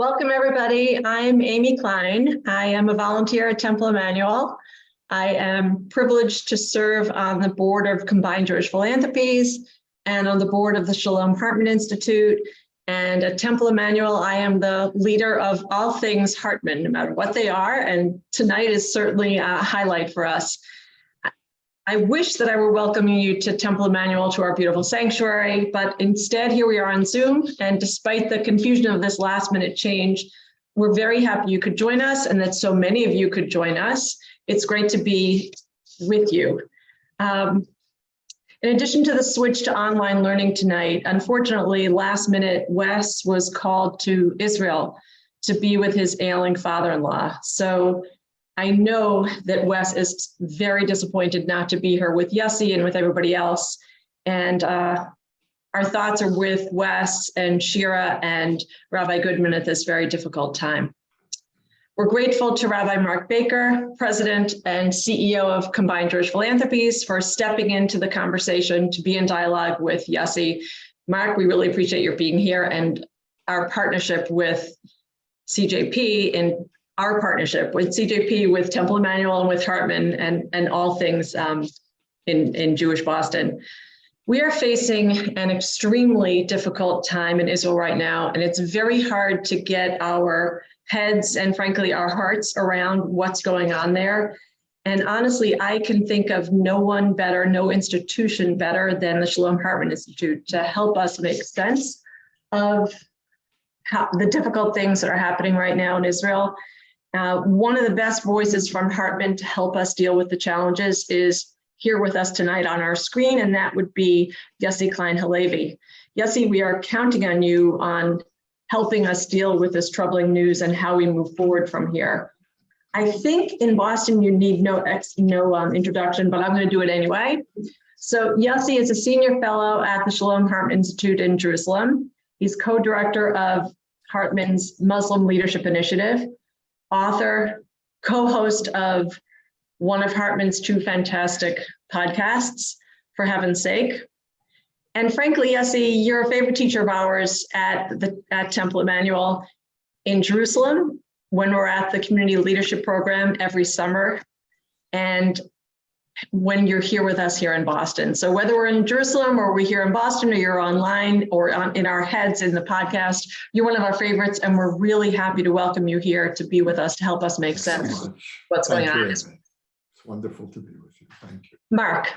Welcome, everybody. I'm Amy Klein. I am a volunteer at Temple Emanuel. I am privileged to serve on the board of Combined Jewish Philanthropies and on the board of the Shalom Hartman Institute. And at Temple Emanuel, I am the leader of all things Hartman, no matter what they are. And tonight is certainly a highlight for us. I wish that I were welcoming you to Temple Emanuel, to our beautiful sanctuary, but instead here we are on Zoom. And despite the confusion of this last minute change, we're very happy you could join us and that so many of you could join us. It's great to be with you. In addition to the switch to online learning tonight, unfortunately, last minute, Wes was called to Israel to be with his ailing father-in-law. So I know that Wes is very disappointed not to be here with Yossi and with everybody else. And our thoughts are with Wes and Shira and Rabbi Goodman at this very difficult time. We're grateful to Rabbi Marc Baker, President and CEO of Combined Jewish Philanthropies, for stepping into the conversation to be in dialogue with Yossi. Marc, we really appreciate your being here, and our partnership with CJP and our partnership with CJP, with Temple Emanuel, and with Hartman, and all things in Jewish Boston. We are facing an extremely difficult time in Israel right now, and it's very hard to get our heads and frankly our hearts around what's going on there. And honestly, I can think of no one better, no institution better than the Shalom Hartman Institute to help us make sense of the difficult things that are happening right now in Israel. One of the best voices from Hartman to help us deal with the challenges is here with us tonight on our screen, and that would be Yossi Klein Halevi. Yossi, we are counting on you on helping us deal with this troubling news and how we move forward from here. I think in Boston you need no introduction, but I'm going to do it anyway. So Yossi is a senior fellow at the Shalom Hartman Institute in Jerusalem. He's co-director of Hartman's Muslim Leadership Initiative, author, co-host of one of Hartman's two fantastic podcasts, For Heaven's Sake. And frankly, Yossi, you're a favorite teacher of ours at Temple Emanuel in Jerusalem when we're at the Community Leadership Program every summer, and when you're here with us here in Boston. So whether we're in Jerusalem or we're here in Boston or you're online or in our heads in the podcast, you're one of our favorites, and we're really happy to welcome you here to be with us to help us make sense of what's going on. It's wonderful to be with you. Thank you. Marc.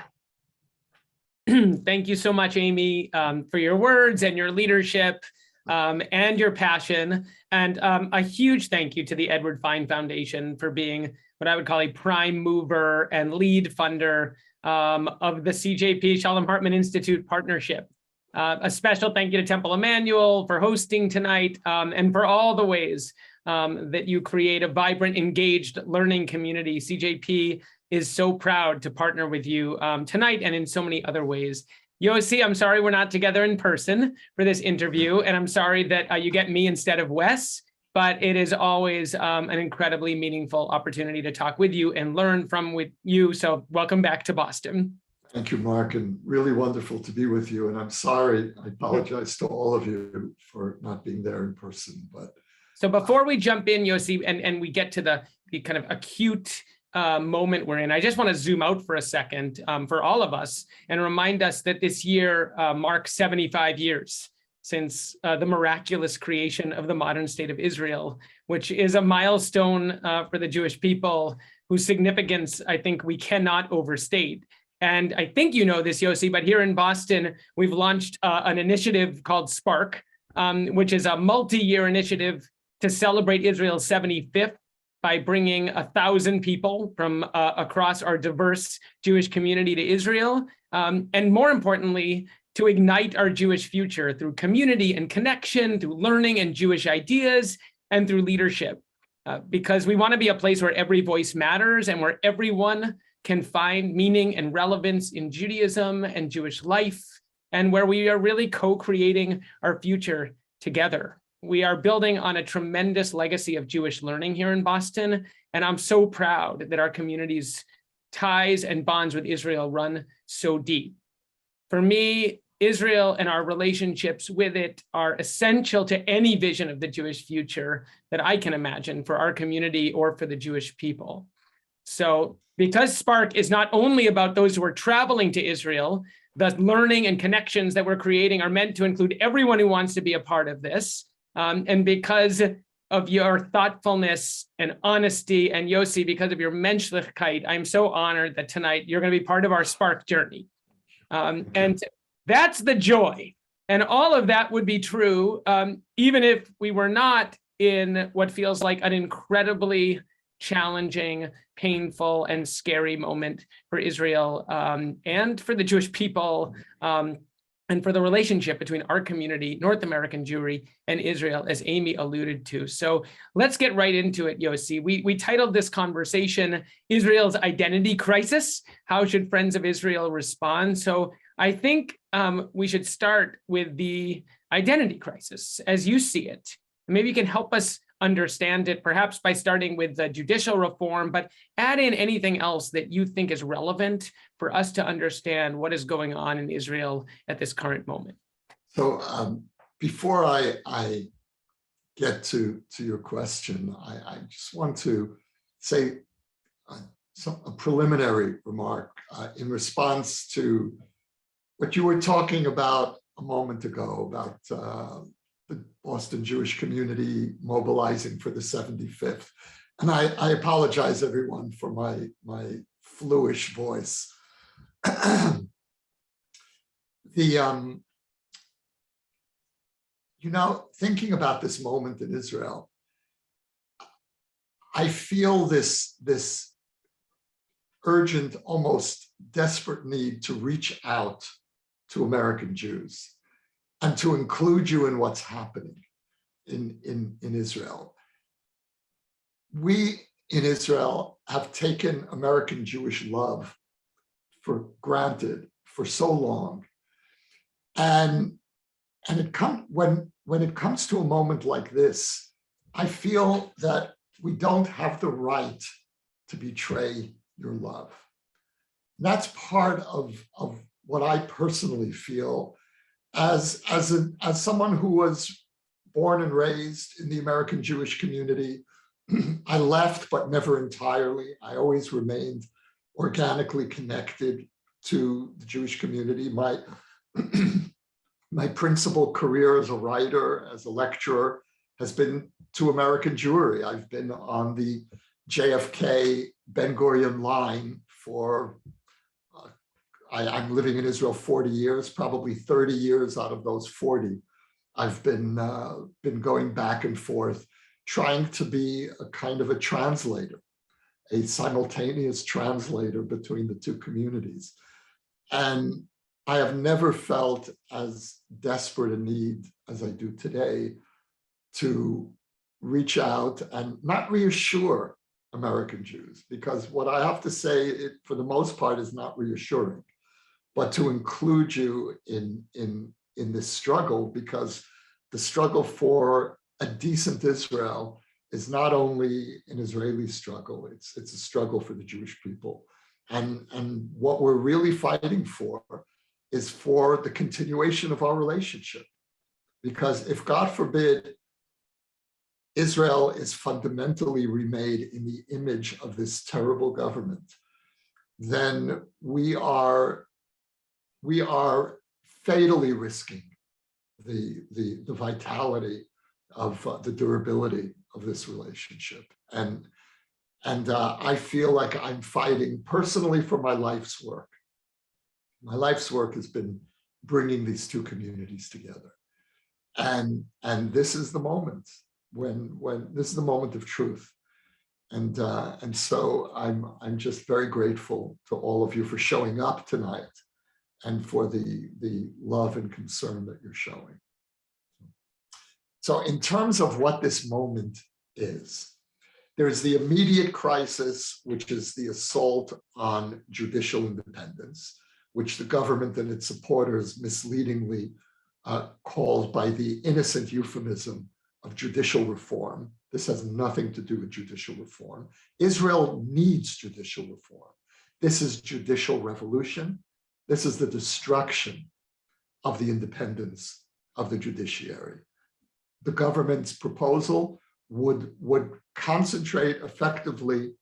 Thank you so much, Amy, for your words and your leadership and your passion. And a huge thank you to the Edward Fine Foundation for being what I would call a prime mover and lead funder of the CJP Shalom Hartman Institute partnership. A special thank you to Temple Emanuel for hosting tonight and for all the ways that you create a vibrant, engaged learning community. CJP is so proud to partner with you tonight and in so many other ways. Yossi, I'm sorry we're not together in person for this interview, and I'm sorry that you get me instead of Wes, but it is always an incredibly meaningful opportunity to talk with you and learn from you. So welcome back to Boston. Thank you, Marc, and really wonderful to be with you. And I'm sorry, I apologize to all of you for not being there in person. But so before we jump in, Yossi, and we get to the kind of acute moment we're in, I just want to zoom out for a second for all of us and remind us that this year marks 75 years since the miraculous creation of the modern state of Israel, which is a milestone for the Jewish people whose significance I think we cannot overstate. And I think you know this, Yossi, but here in Boston, we've launched an initiative called Spark, which is a multi-year initiative to celebrate Israel's 75th by bringing 1,000 people from across our diverse Jewish community to Israel. And more importantly, to ignite our Jewish future through community and connection, through learning and Jewish ideas, and through leadership. Because we want to be a place where every voice matters and where everyone can find meaning and relevance in Judaism and Jewish life, and where we are really co-creating our future together. We are building on a tremendous legacy of Jewish learning here in Boston, and I'm so proud that our community's ties and bonds with Israel run so deep. For me, Israel and our relationships with it are essential to any vision of the Jewish future that I can imagine for our community or for the Jewish people. So because Spark is not only about those who are traveling to Israel, the learning and connections that we're creating are meant to include everyone who wants to be a part of this. And because of your thoughtfulness and honesty, and Yossi, because of your menschlichkeit, I'm so honored that tonight you're going to be part of our Spark journey. And that's the joy. And all of that would be true, even if we were not in what feels like an incredibly challenging, painful, and scary moment for Israel and for the Jewish people, and for the relationship between our community, North American Jewry, and Israel, as Amy alluded to. So let's get right into it, Yossi. We titled this conversation, Israel's Identity Crisis. How should Friends of Israel respond? So I think we should start with the identity crisis as you see it. Maybe you can help us understand it, perhaps by starting with the judicial reform, but add in anything else that you think is relevant for us to understand what is going on in Israel at this current moment. So before I get to your question, I just want to say a preliminary remark in response to what you were talking about a moment ago about the Boston Jewish community mobilizing for the 75th. And I apologize, everyone, for my fluish voice. Thinking about this moment in Israel, I feel this urgent, almost desperate need to reach out to American Jews and to include you in what's happening in Israel. We in Israel have taken American Jewish love for granted for so long. And when it comes to a moment like this, I feel that we don't have the right to betray your love. That's part of what I personally feel as someone who was born and raised in the American Jewish community. I left, but never entirely. I always remained organically connected to the Jewish community. My principal career as a writer, as a lecturer, has been to American Jewry. I've been on the JFK Ben Gurion line for I'm living in Israel 40 years, probably 30 years out of those 40. I've been going back and forth, trying to be a kind of a translator, a simultaneous translator between the two communities. And I have never felt as desperate a need as I do today to reach out and not reassure American Jews, because what I have to say, for the most part, is not reassuring, but to include you in this struggle, because the struggle for a decent Israel is not only an Israeli struggle, it's a struggle for the Jewish people. And what we're really fighting for is for the continuation of our relationship. Because if, God forbid, Israel is fundamentally remade in the image of this terrible government, then we are fatally risking the vitality of the durability of this relationship. And I feel like I'm fighting personally for my life's work. My life's work has been bringing these two communities together. And this is the moment when this is the moment of truth. And so I'm just very grateful to all of you for showing up tonight and for the love and concern that you're showing. So in terms of what this moment is, there's the immediate crisis, which is the assault on judicial independence, which the government and its supporters misleadingly called by the innocent euphemism of judicial reform. This has nothing to do with judicial reform. Israel needs judicial reform. This is judicial revolution. This is the destruction of the independence of the judiciary. The government's proposal would concentrate effectively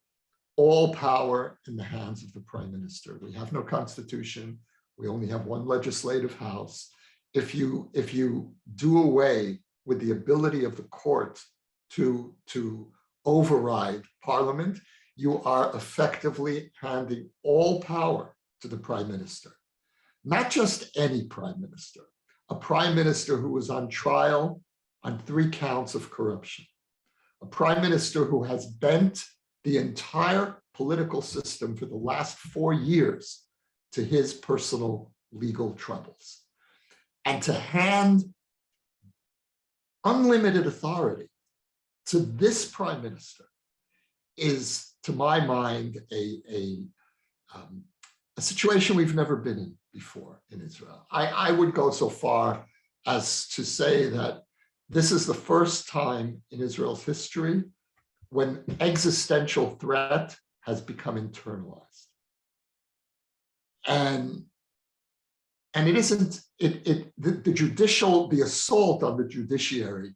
all power in the hands of the prime minister. We have no constitution. We only have one legislative house. If you do away with the ability of the court to override parliament, you are effectively handing all power to the prime minister. Not just any prime minister, a prime minister who was on trial on 3 counts of corruption, a prime minister who has bent the entire political system for the last 4 years to his personal legal troubles. And to hand unlimited authority to this prime minister is, to my mind, a situation we've never been in before in Israel. I would go so far as to say that this is the first time in Israel's history when existential threat has become internalized. And it isn't, the assault on the judiciary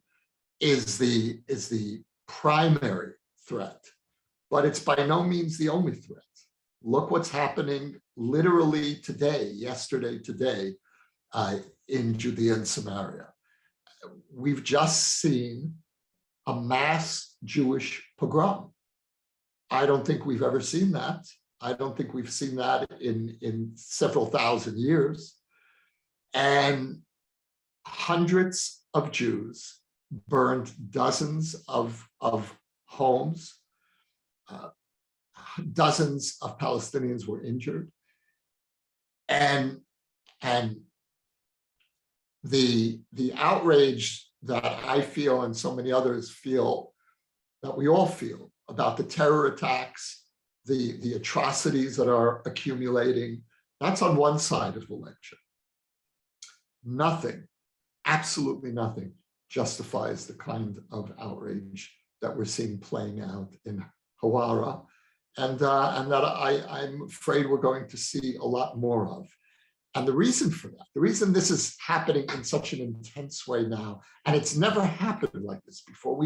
is the primary threat, but it's by no means the only threat. Look what's happening literally today, today, in Judea and Samaria. We've just seen a mass Jewish pogrom. I don't think we've ever seen that. I don't think we've seen that in several thousand years. And hundreds of Jews burned dozens of homes. Dozens of Palestinians were injured. And the outrage that I feel and so many others feel, that we all feel, about the terror attacks, the atrocities that are accumulating, that's on one side of the lecture. Nothing, absolutely nothing, justifies the kind of outrage that we're seeing playing out in Hawara, and that I'm afraid we're going to see a lot more of. And the reason for that, the reason this is happening in such an intense way now, and it's never happened like this before.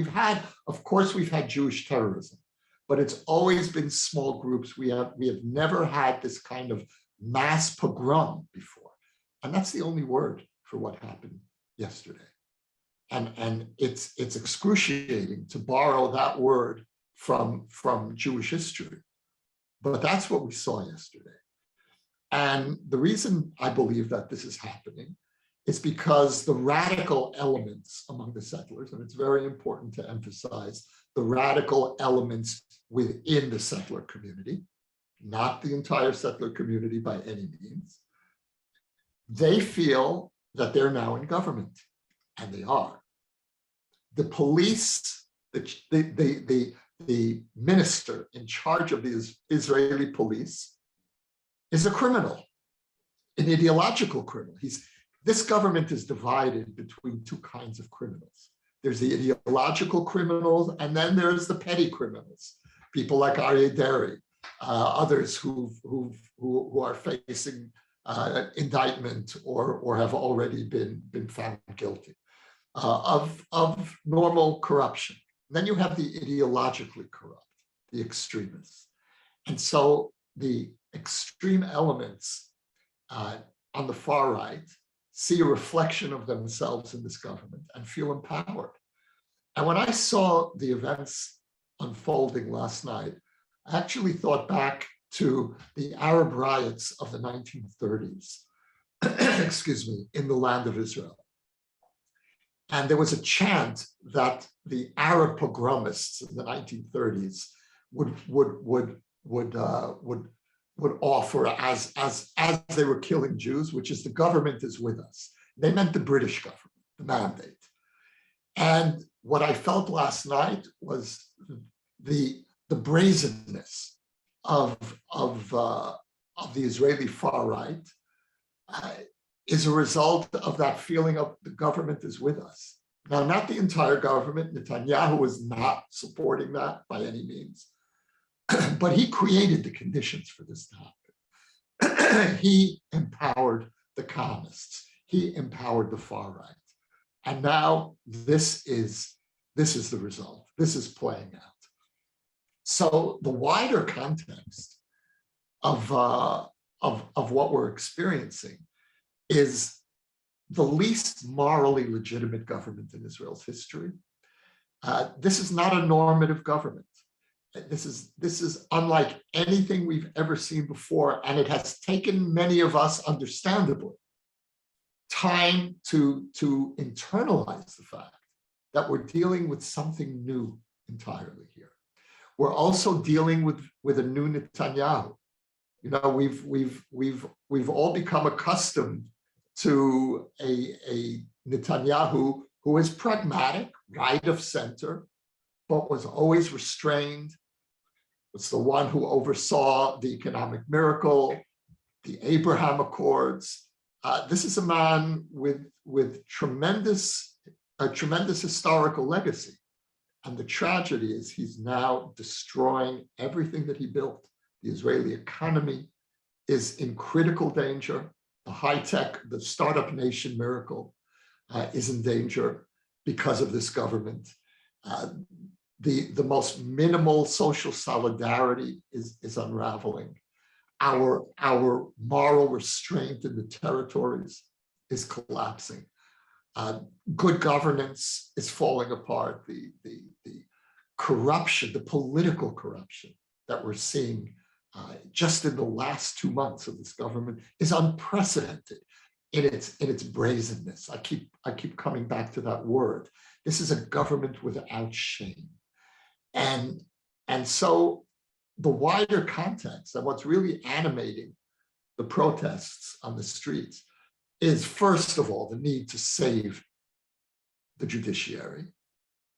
Of course, we've had Jewish terrorism, but it's always been small groups. We have never had this kind of mass pogrom before. And that's the only word for what happened yesterday. And it's excruciating to borrow that word from Jewish history. But that's what we saw yesterday. And the reason I believe that this is happening is because the radical elements among the settlers, and it's very important to emphasize the radical elements within the settler community, not the entire settler community by any means, they feel that they're now in government, and they are. The police, the minister in charge of the Israeli police is a criminal, an ideological criminal. This government is divided between 2 kinds of criminals. There's the ideological criminals, and then there's the petty criminals, people like Aryeh Deri, others who are facing indictment or have already been found guilty of normal corruption. And then you have the ideologically corrupt, the extremists. And so the extreme elements on the far right see a reflection of themselves in this government and feel empowered. And when I saw the events unfolding last night, I actually thought back to the Arab riots of the 1930s, excuse me, in the land of Israel. And there was a chant that the Arab pogromists in the 1930s would offer as they were killing Jews, which is, the government is with us. They meant the British government, the mandate. And what I felt last night was the brazenness of the Israeli far right is a result of that feeling of the government is with us. Now, not the entire government. Netanyahu was not supporting that by any means, but he created the conditions for this to happen. He empowered the colonists. he empowered the far right. And now this is the result. This is playing out. So the wider context of what we're experiencing is the least morally legitimate government in Israel's history. This is not a normative government. This is unlike anything we've ever seen before, and it has taken many of us, understandably, time to internalize the fact that we're dealing with something new entirely here. We're also dealing with a new Netanyahu. You know, we've all become accustomed to a Netanyahu who is pragmatic, right of center, but was always restrained. Was the one who oversaw the economic miracle, the Abraham Accords. This is a man with a tremendous historical legacy. And the tragedy is he's now destroying everything that he built. The Israeli economy is in critical danger. The high-tech, the startup nation miracle is in danger because of this government. The most minimal social solidarity is unraveling. Our moral restraint in the territories is collapsing. Good governance is falling apart. The corruption, the political corruption that we're seeing just in the last 2 months of this government is unprecedented in its brazenness. I keep coming back to that word. This is a government without shame. And so the wider context and what's really animating the protests on the streets is, first of all, the need to save the judiciary,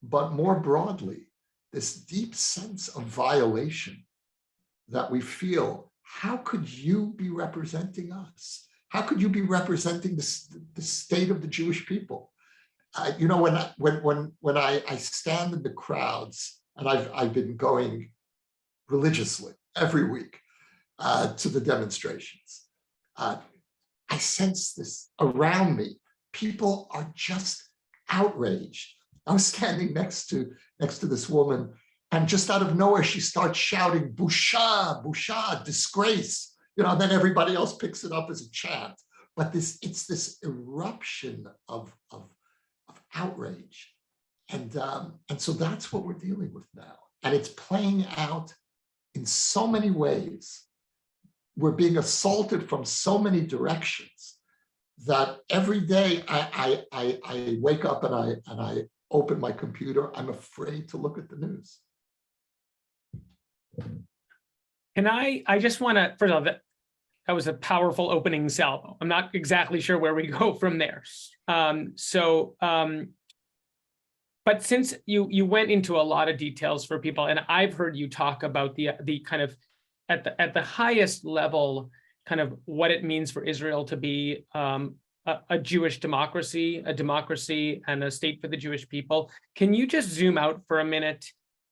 but more broadly, this deep sense of violation that we feel. How could you be representing us? How could you be representing the state of the Jewish people? You know, when I stand in the crowds, and I've been going religiously every week to the demonstrations, I sense this around me. People are just outraged. I was standing next to this woman, and just out of nowhere, she starts shouting, "Busha, busha, disgrace." You know, and then everybody else picks it up as a chant. But it's this eruption of outrage. And so that's what we're dealing with now. And it's playing out in so many ways. We're being assaulted from so many directions that every day I wake up and I open my computer, I'm afraid to look at the news. Can I just want to, first of all, that was a powerful opening salvo. I'm not exactly sure where we go from there. But since you went into a lot of details for people, and I've heard you talk about the kind of at the highest level, kind of what it means for Israel to be a Jewish democracy, a democracy and a state for the Jewish people. Can you just zoom out for a minute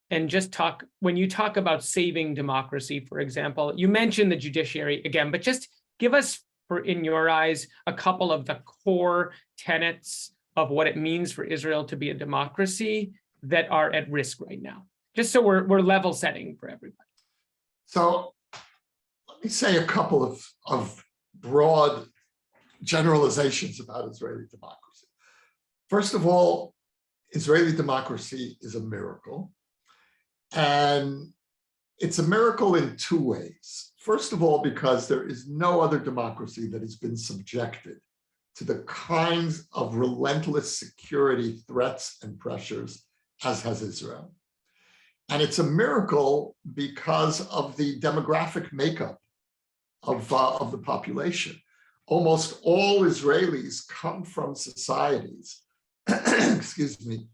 and just talk, when you talk about saving democracy, for example, you mentioned the judiciary again, but just give us, in your eyes, a couple of the core tenets of what it means for Israel to be a democracy that are at risk right now, just so we're level setting for everybody. So let me say a couple of broad generalizations about Israeli democracy. First of all, Israeli democracy is a miracle. And it's a miracle in two ways. First of all, because there is no other democracy that has been subjected to the kinds of relentless security threats and pressures as has Israel. And it's a miracle because of the demographic makeup of the population. Almost all Israelis come from societies, excuse me,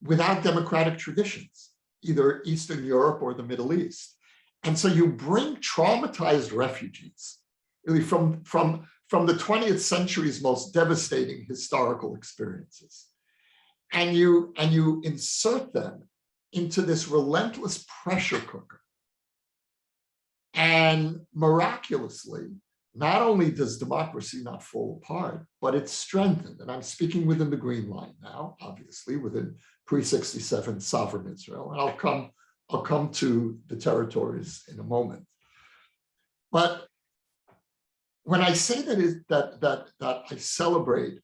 without democratic traditions, either Eastern Europe or the Middle East. And so you bring traumatized refugees, really from the 20th century's most devastating historical experiences. And you insert them into this relentless pressure cooker. And miraculously, not only does democracy not fall apart, but it's strengthened. And I'm speaking within the Green Line now, obviously, within pre-67 sovereign Israel. And I'll come to the territories in a moment. But when I say that I celebrate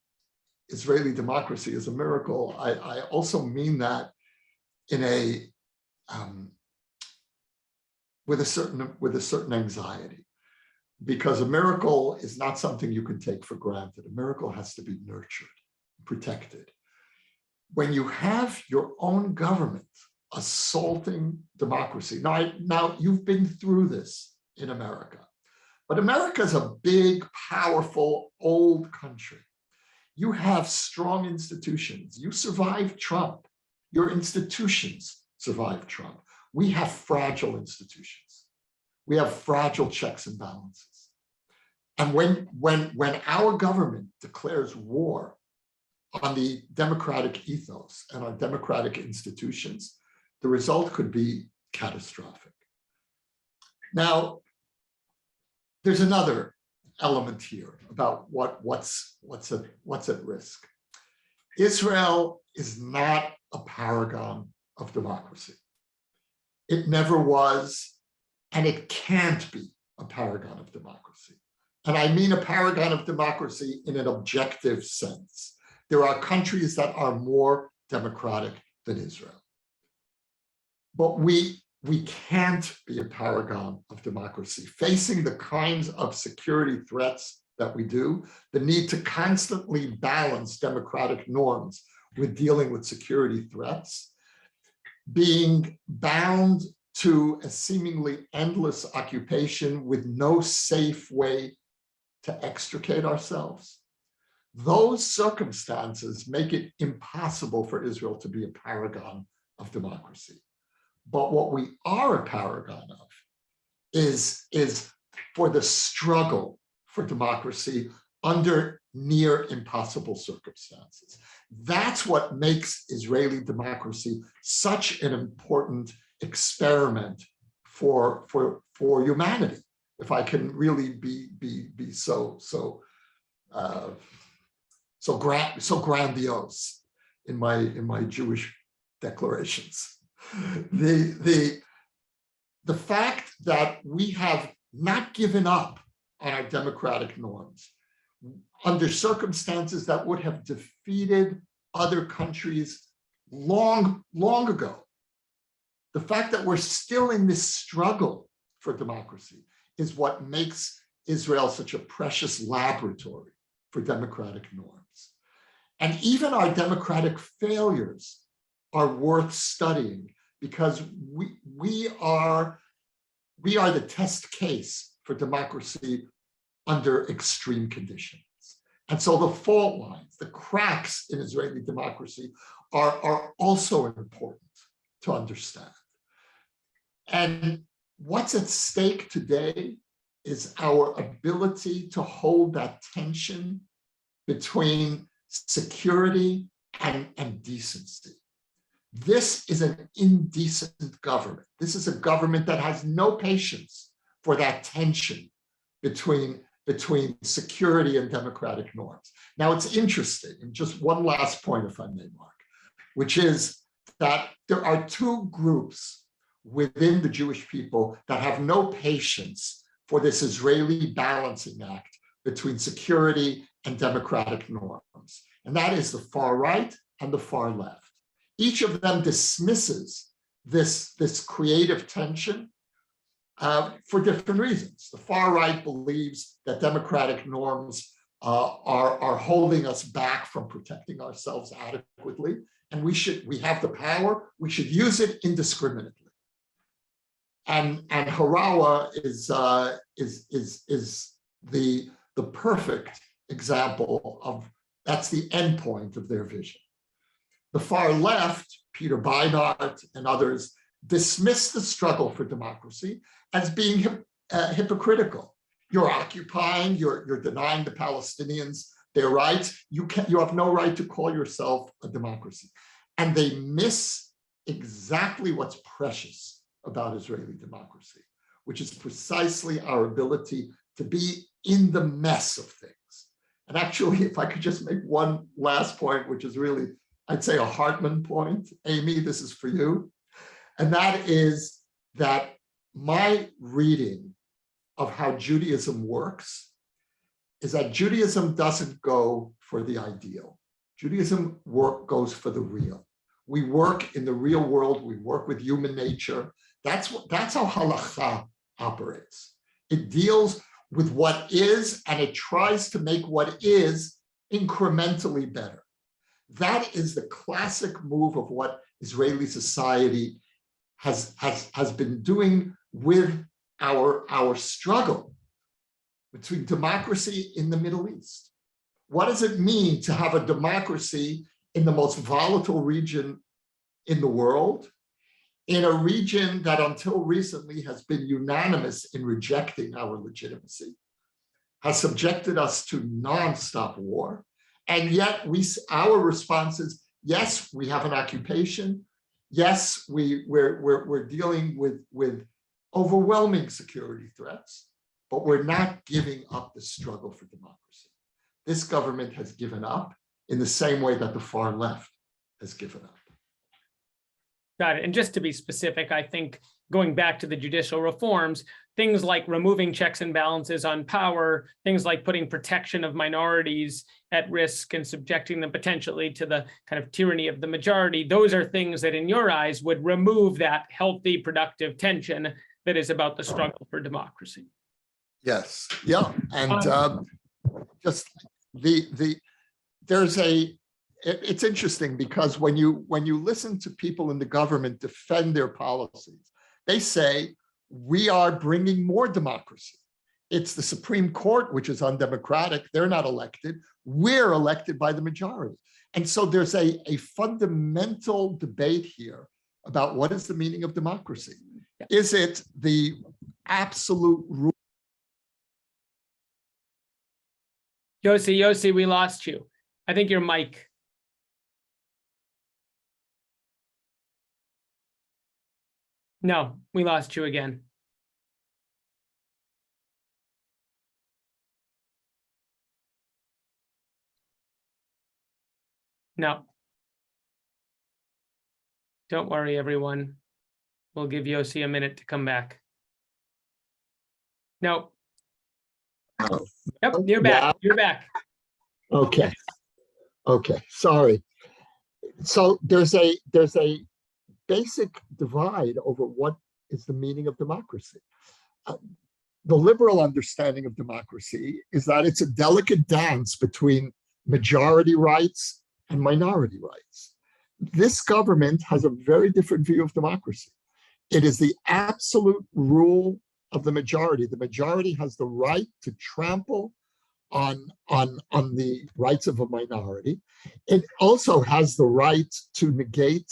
Israeli democracy as a miracle, I also mean that in a with a certain anxiety, because a miracle is not something you can take for granted. A miracle has to be nurtured, protected. When you have your own government assaulting democracy, now you've been through this in America, but America is a big, powerful, old country. You have strong institutions. You survived Trump. Your institutions survived Trump. We have fragile institutions. We have fragile checks and balances. And when our government declares war on the democratic ethos and our democratic institutions, the result could be catastrophic. Now, there's another element here about what's at risk. Israel is not a paragon of democracy. It never was, and it can't be a paragon of democracy. And I mean a paragon of democracy in an objective sense. There are countries that are more democratic than Israel. But we can't be a paragon of democracy. Facing the kinds of security threats that we do, the need to constantly balance democratic norms with dealing with security threats, being bound to a seemingly endless occupation with no safe way to extricate ourselves. Those circumstances make it impossible for Israel to be a paragon of democracy. But what we are a paragon of is for the struggle for democracy under near impossible circumstances. That's what makes Israeli democracy such an important experiment for humanity. If I can really be so grandiose in my Jewish declarations. The fact that we have not given up on our democratic norms under circumstances that would have defeated other countries long ago. The fact that we're still in this struggle for democracy is what makes Israel such a precious laboratory for democratic norms. And even our democratic failures are worth studying, because we are the test case for democracy under extreme conditions. And so the fault lines, the cracks in Israeli democracy are also important to understand. And what's at stake today is our ability to hold that tension between security and decency. This is an indecent government. This is a government that has no patience for that tension between security and democratic norms. Now, it's interesting, and just one last point, if I may, Mark, which is that there are two groups within the Jewish people that have no patience for this Israeli balancing act between security and democratic norms. And that is the far right and the far left. Each of them dismisses this creative tension for different reasons. The far right believes that democratic norms are holding us back from protecting ourselves adequately, and we have the power, we should use it indiscriminately. And Harawa is the perfect example of that's the end point of their vision. The far left, Peter Beinart and others, dismiss the struggle for democracy as being hypocritical. You're occupying, you're denying the Palestinians their rights. You have no right to call yourself a democracy. And they miss exactly what's precious about Israeli democracy, which is precisely our ability to be in the mess of things. And actually, if I could just make one last point, which is really, I'd say, a Hartman point. Amy, this is for you. And that is that my reading of how Judaism works is that Judaism doesn't go for the ideal. Judaism goes for the real. We work in the real world. We work with human nature. That's how halakha operates. It deals with what is, and it tries to make what is incrementally better. That is the classic move of what Israeli society has been doing with our struggle between democracy in the Middle East. What does it mean to have a democracy in the most volatile region in the world, in a region that until recently has been unanimous in rejecting our legitimacy, has subjected us to nonstop war, and yet our response is, yes, we have an occupation, yes, we're dealing with overwhelming security threats, but we're not giving up the struggle for democracy. This government has given up in the same way that the far left has given up. Got it. And just to be specific, I think going back to the judicial reforms, things like removing checks and balances on power, things like putting protection of minorities at risk and subjecting them potentially to the kind of tyranny of the majority, those are things that in your eyes would remove that healthy, productive tension that is about the struggle for democracy. Yes, yeah, and just it's interesting because when you listen to people in the government defend their policies, they say, we are bringing more democracy. It's the Supreme Court, which is undemocratic. They're not elected. We're elected by the majority. And so there's a fundamental debate here about what is the meaning of democracy. Is it the absolute rule? Yossi, we lost you. I think your mic. No, we lost you again. No. Don't worry, everyone. We'll give Yossi a minute to come back. No. Oh. Yep, you're back. You're back. Okay. Sorry. So there's a basic divide over what is the meaning of democracy. The liberal understanding of democracy is that it's a delicate dance between majority rights and minority rights. This government has a very different view of democracy. It is the absolute rule of the majority. The majority has the right to trample on the rights of a minority. It also has the right to negate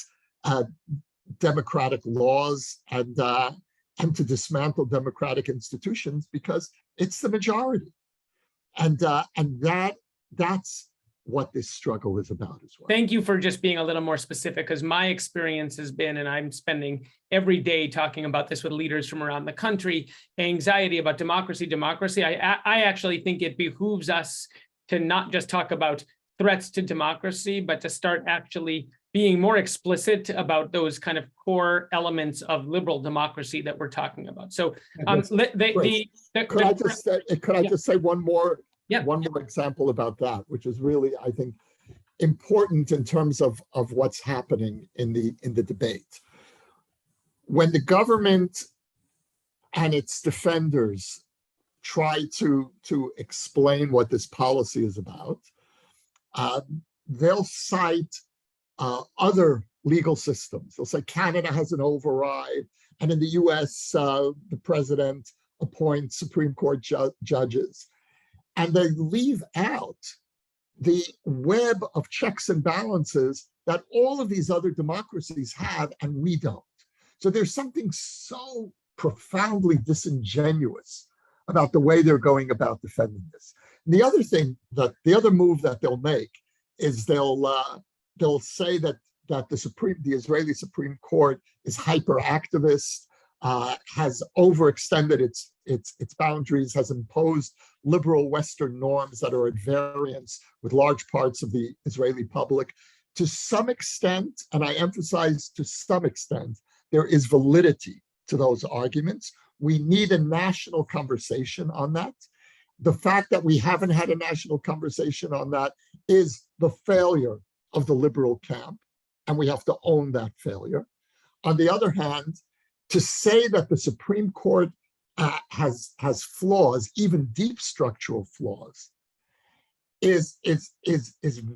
democratic laws and to dismantle democratic institutions because it's the majority, and that's what this struggle is about as well. Thank you for just being a little more specific, because my experience has been, and I'm spending every day talking about this with leaders from around the country, anxiety about democracy. I actually think it behooves us to not just talk about threats to democracy, but to start actually being more explicit about those kind of core elements of liberal democracy that we're talking about. So could I just say one more example about that, which is really, I think, important in terms of what's happening in the debate. When the government and its defenders try to explain what this policy is about, they'll cite other legal systems. They'll say Canada has an override, and in the US, the president appoints Supreme Court judges. And they leave out the web of checks and balances that all of these other democracies have, and we don't. So there's something so profoundly disingenuous about the way they're going about defending this. And the other move that they'll make is they'll say that the Israeli Supreme Court is hyperactivist, has overextended its boundaries, has imposed liberal Western norms that are at variance with large parts of the Israeli public. To some extent, and I emphasize to some extent, there is validity to those arguments. We need a national conversation on that. The fact that we haven't had a national conversation on that is the failure of the liberal camp, and we have to own that failure. On the other hand, to say that the Supreme Court has flaws, even deep structural flaws, is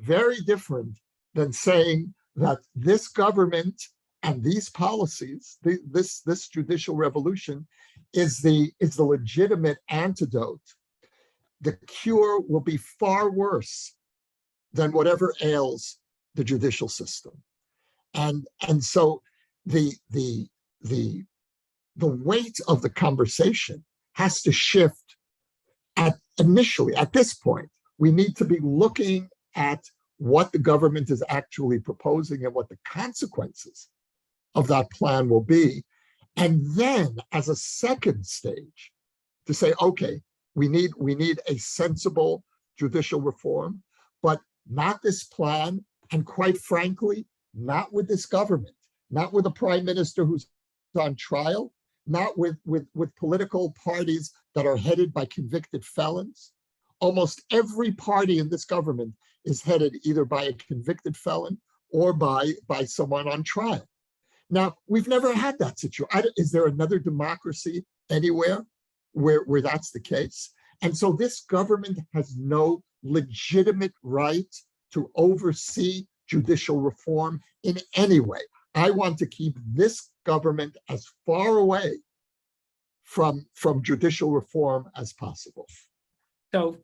very different than saying that this government and these policies, this judicial revolution, is the legitimate antidote. The cure will be far worse than whatever ails the judicial system, and so the weight of the conversation has to shift. Initially, at this point, we need to be looking at what the government is actually proposing and what the consequences of that plan will be. And then as a second stage to say, okay, we need a sensible judicial reform, but not this plan. And quite frankly, not with this government, not with a prime minister who's on trial, not with political parties that are headed by convicted felons. Almost every party in this government is headed either by a convicted felon or by someone on trial. Now, we've never had that situation. Is there another democracy anywhere where that's the case? And so this government has no legitimate right to oversee judicial reform in any way. I want to keep this government as far away from judicial reform as possible. So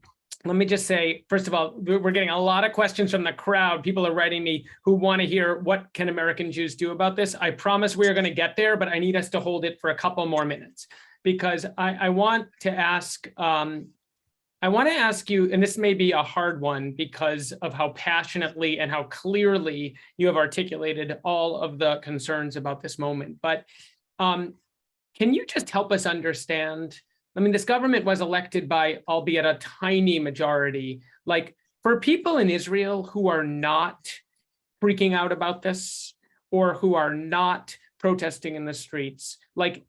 let me just say, first of all, we're getting a lot of questions from the crowd. People are writing me who want to hear what can American Jews do about this. I promise we are going to get there, but I need us to hold it for a couple more minutes because I want to ask you, and this may be a hard one because of how passionately and how clearly you have articulated all of the concerns about this moment. But can you just help us understand? I mean, this government was elected by, albeit a tiny majority. Like, for people in Israel who are not freaking out about this or who are not protesting in the streets, like,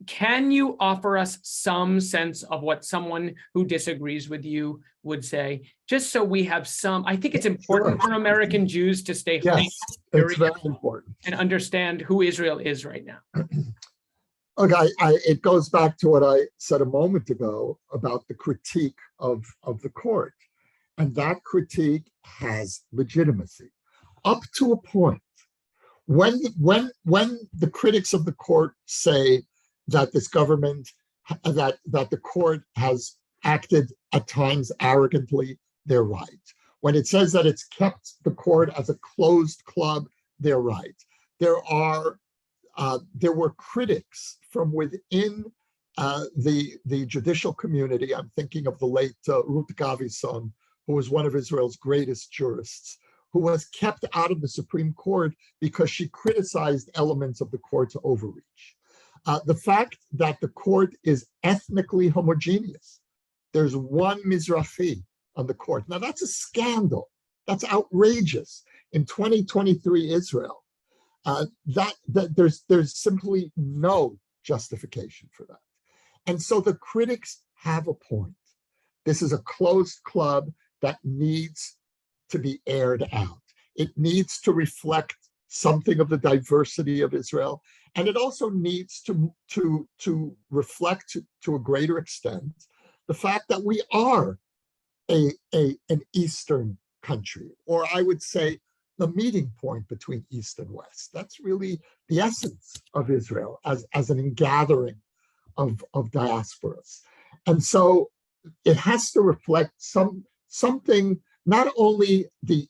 can you offer us some sense of what someone who disagrees with you would say? Just so we have some, I think it's important for American Jews to stay home. Yes, it's very important. And understand who Israel is right now. Okay, it goes back to what I said a moment ago about the critique of the court. And that critique has legitimacy up to a point. When the critics of the court say that this government, that the court has acted at times arrogantly, they're right. When it says that it's kept the court as a closed club, they're right. There were critics from within the judicial community. I'm thinking of the late Ruth Gavison, who was one of Israel's greatest jurists, who was kept out of the Supreme Court because she criticized elements of the court's overreach. The fact that the court is ethnically homogeneous. There's one Mizrahi on the court. Now that's a scandal. That's outrageous in 2023 Israel. There's simply no justification for that. And so the critics have a point. This is a closed club that needs to be aired out. It needs to reflect something of the diversity of Israel. And it also needs to reflect to a greater extent the fact that we are an Eastern country, or I would say the meeting point between East and West. That's really the essence of Israel as an ingathering of diasporas. And so it has to reflect something, not only the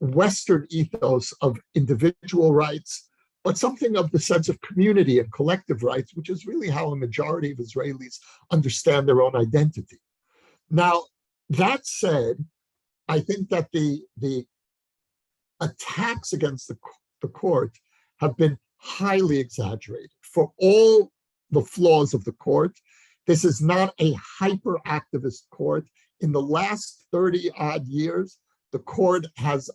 Western ethos of individual rights, but something of the sense of community and collective rights, which is really how a majority of Israelis understand their own identity. Now, that said, I think that the attacks against the court have been highly exaggerated. For all the flaws of the court, This is not a hyper-activist court. In the last 30 odd years, the court has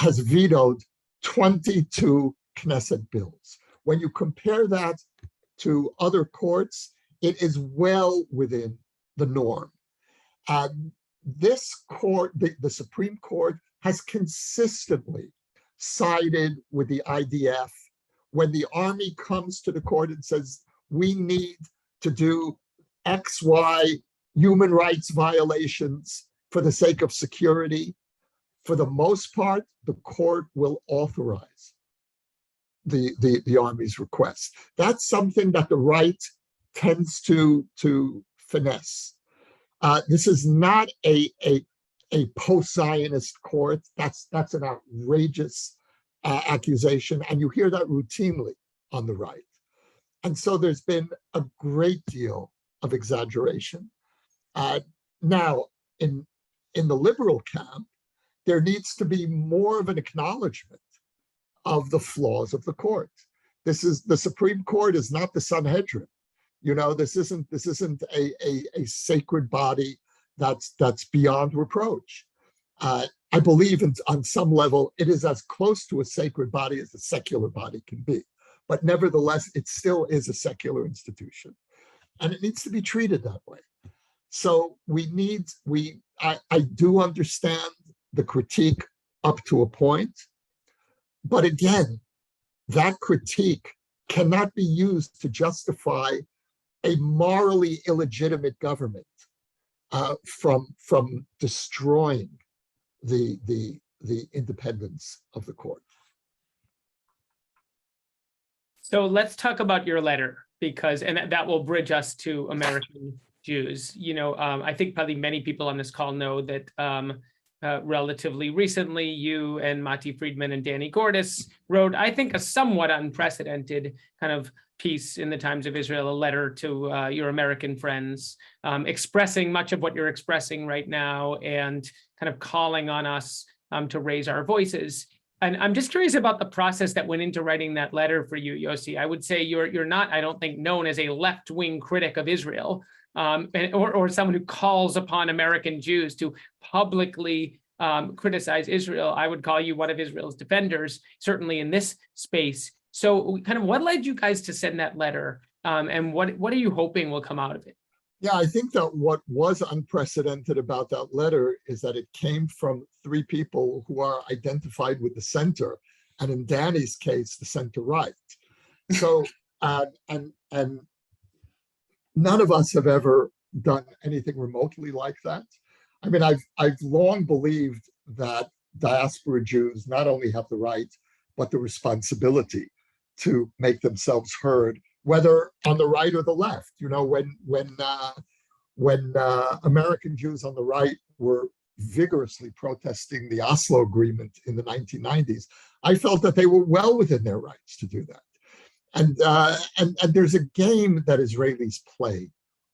vetoed 22 Knesset bills. When you compare that to other courts, it is well within the norm. This court, the Supreme Court, has consistently sided with the IDF. When the army comes to the court and says, we need to do X, Y, human rights violations for the sake of security, for the most part, the court will authorize the army's request. That's something that the right tends to finesse. This is not a post-Zionist court. That's an outrageous accusation, and you hear that routinely on the right. And so there's been a great deal of exaggeration. Now, in the liberal camp, there needs to be more of an acknowledgement of the flaws of the court. The Supreme Court is not the Sanhedrin. You know, this isn't a sacred body that's beyond reproach. I believe on some level it is as close to a sacred body as a secular body can be, but nevertheless it still is a secular institution, and it needs to be treated that way. So I do understand the critique up to a point, but again, that critique cannot be used to justify a morally illegitimate government from destroying the independence of the court. So let's talk about your letter, and that will bridge us to American Jews. You know, I think probably many people on this call know that relatively recently, you and Matti Friedman and Danny Gordis wrote, I think, a somewhat unprecedented kind of piece in the Times of Israel, a letter to your American friends, expressing much of what you're expressing right now and kind of calling on us to raise our voices. And I'm just curious about the process that went into writing that letter for you, Yossi. I would say you're not, I don't think, known as a left-wing critic of Israel, or someone who calls upon American Jews to publicly criticize Israel. I would call you one of Israel's defenders, certainly in this space. So kind of what led you guys to send that letter, and what are you hoping will come out of it? Yeah, I think that what was unprecedented about that letter is that it came from three people who are identified with the center, and in Danny's case, the center right. So, and none of us have ever done anything remotely like that. I mean, I've long believed that diaspora Jews not only have the right, but the responsibility to make themselves heard, whether on the right or the left. You know, when American Jews on the right were vigorously protesting the Oslo Agreement in the 1990s, I felt that they were well within their rights to do that. And there's a game that Israelis play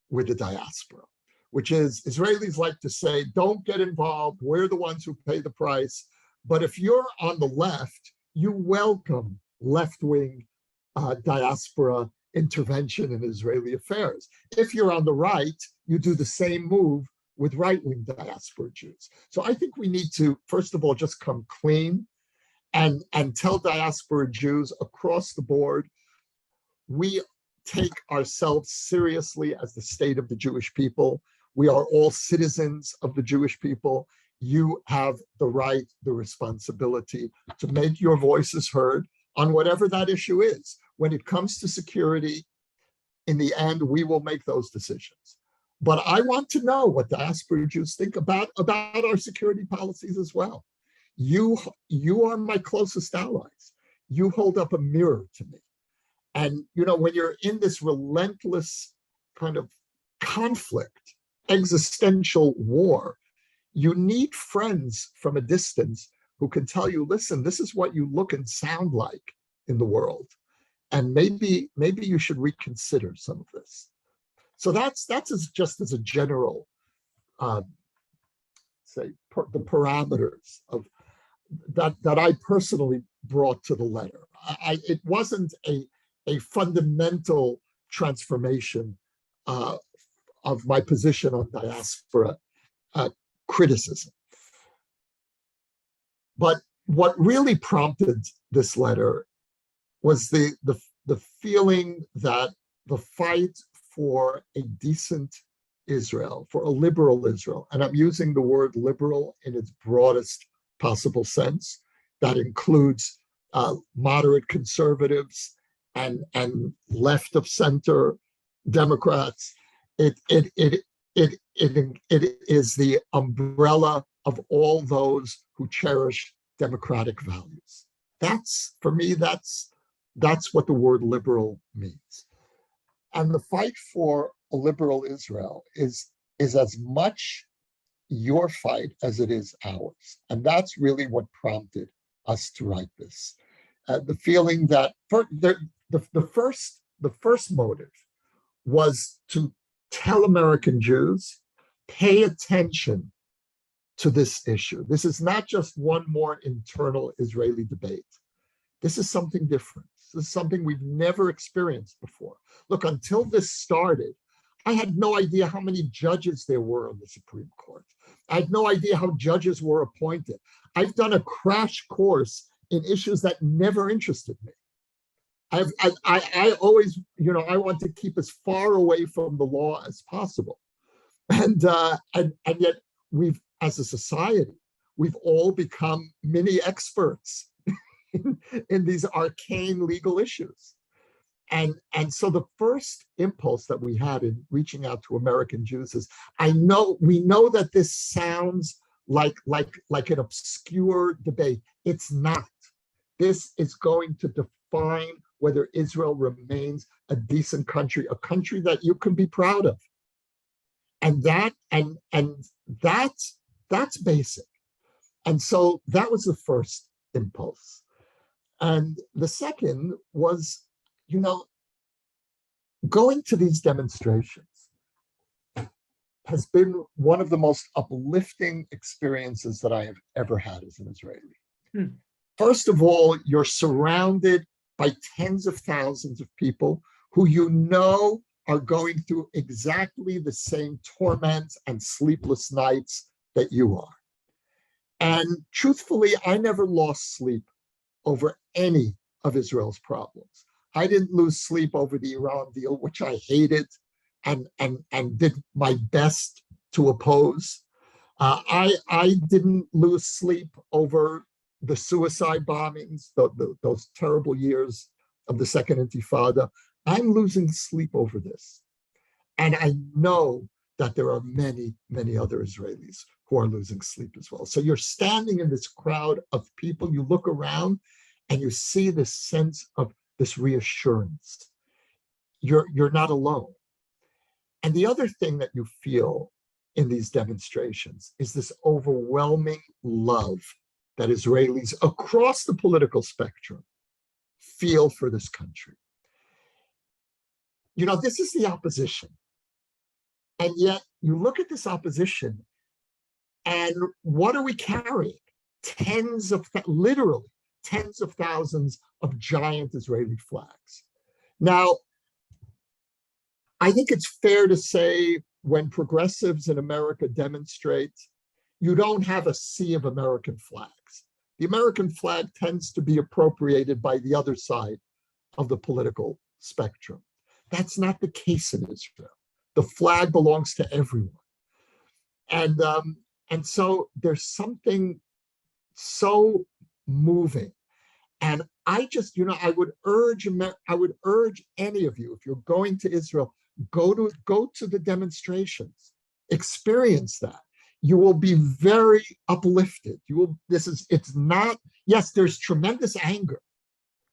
with the diaspora, which is Israelis like to say, don't get involved, we're the ones who pay the price. But if you're on the left, you welcome left-wing diaspora intervention in Israeli affairs. If you're on the right, you do the same move with right-wing diaspora Jews. So I think we need to, first of all, just come clean and tell diaspora Jews across the board, we take ourselves seriously as the state of the Jewish people. We are all citizens of the Jewish people. You have the right, the responsibility to make your voices heard on whatever that issue is. When it comes to security, in the end, we will make those decisions. But I want to know what diaspora Jews think about our security policies as well. You are my closest allies. You hold up a mirror to me. And, you know, when you're in this relentless kind of conflict, existential war, you need friends from a distance who can tell you, listen, this is what you look and sound like in the world. And maybe you should reconsider some of this. So that's just as a general, the parameters of that I personally brought to the letter. It wasn't a fundamental transformation of my position on diaspora criticism. But what really prompted this letter was the feeling that the fight for a decent Israel, for a liberal Israel, and I'm using the word liberal in its broadest possible sense, that includes moderate conservatives and left of center Democrats. It is the umbrella of all those who cherish democratic values. That's, for me, that's what the word liberal means. And the fight for a liberal Israel is as much your fight as it is ours. And that's really what prompted us to write this. The feeling that the first motive was to tell American Jews, pay attention to this issue. This is not just one more internal Israeli debate. This is something different. This is something we've never experienced before. Look, until this started, I had no idea how many judges there were on the Supreme Court. I had no idea how judges were appointed. I've done a crash course in issues that never interested me. I always, I want to keep as far away from the law as possible. And yet we've, as a society, we've all become mini experts in these arcane legal issues. And so the first impulse that we had in reaching out to American Jews is, we know that this sounds like an obscure debate. It's not. This is going to define whether Israel remains a decent country, a country that you can be proud of. And that's basic. And so that was the first impulse. And the second was, going to these demonstrations has been one of the most uplifting experiences that I have ever had as an Israeli. First of all, you're surrounded by tens of thousands of people who are going through exactly the same torments and sleepless nights that you are. And truthfully, I never lost sleep over any of Israel's problems. I didn't lose sleep over the Iran deal, which I hated and did my best to oppose. I didn't lose sleep over the suicide bombings, those terrible years of the Second Intifada. I'm losing sleep over this. And I know that there are many, many other Israelis who are losing sleep as well. So you're standing in this crowd of people, you look around and you see this sense of this reassurance. You're not alone. And the other thing that you feel in these demonstrations is this overwhelming love that Israelis across the political spectrum feel for this country. This is the opposition. And yet you look at this opposition and what are we carrying? Literally tens of thousands of giant Israeli flags. Now, I think it's fair to say when progressives in America demonstrate, you don't have a sea of American flags. The American flag tends to be appropriated by the other side of the political spectrum. That's not the case in Israel. The flag belongs to everyone. And so there's something so moving. And I just, I would urge any of you, if you're going to Israel, go to the demonstrations, experience that. You will be very uplifted. Yes, there's tremendous anger,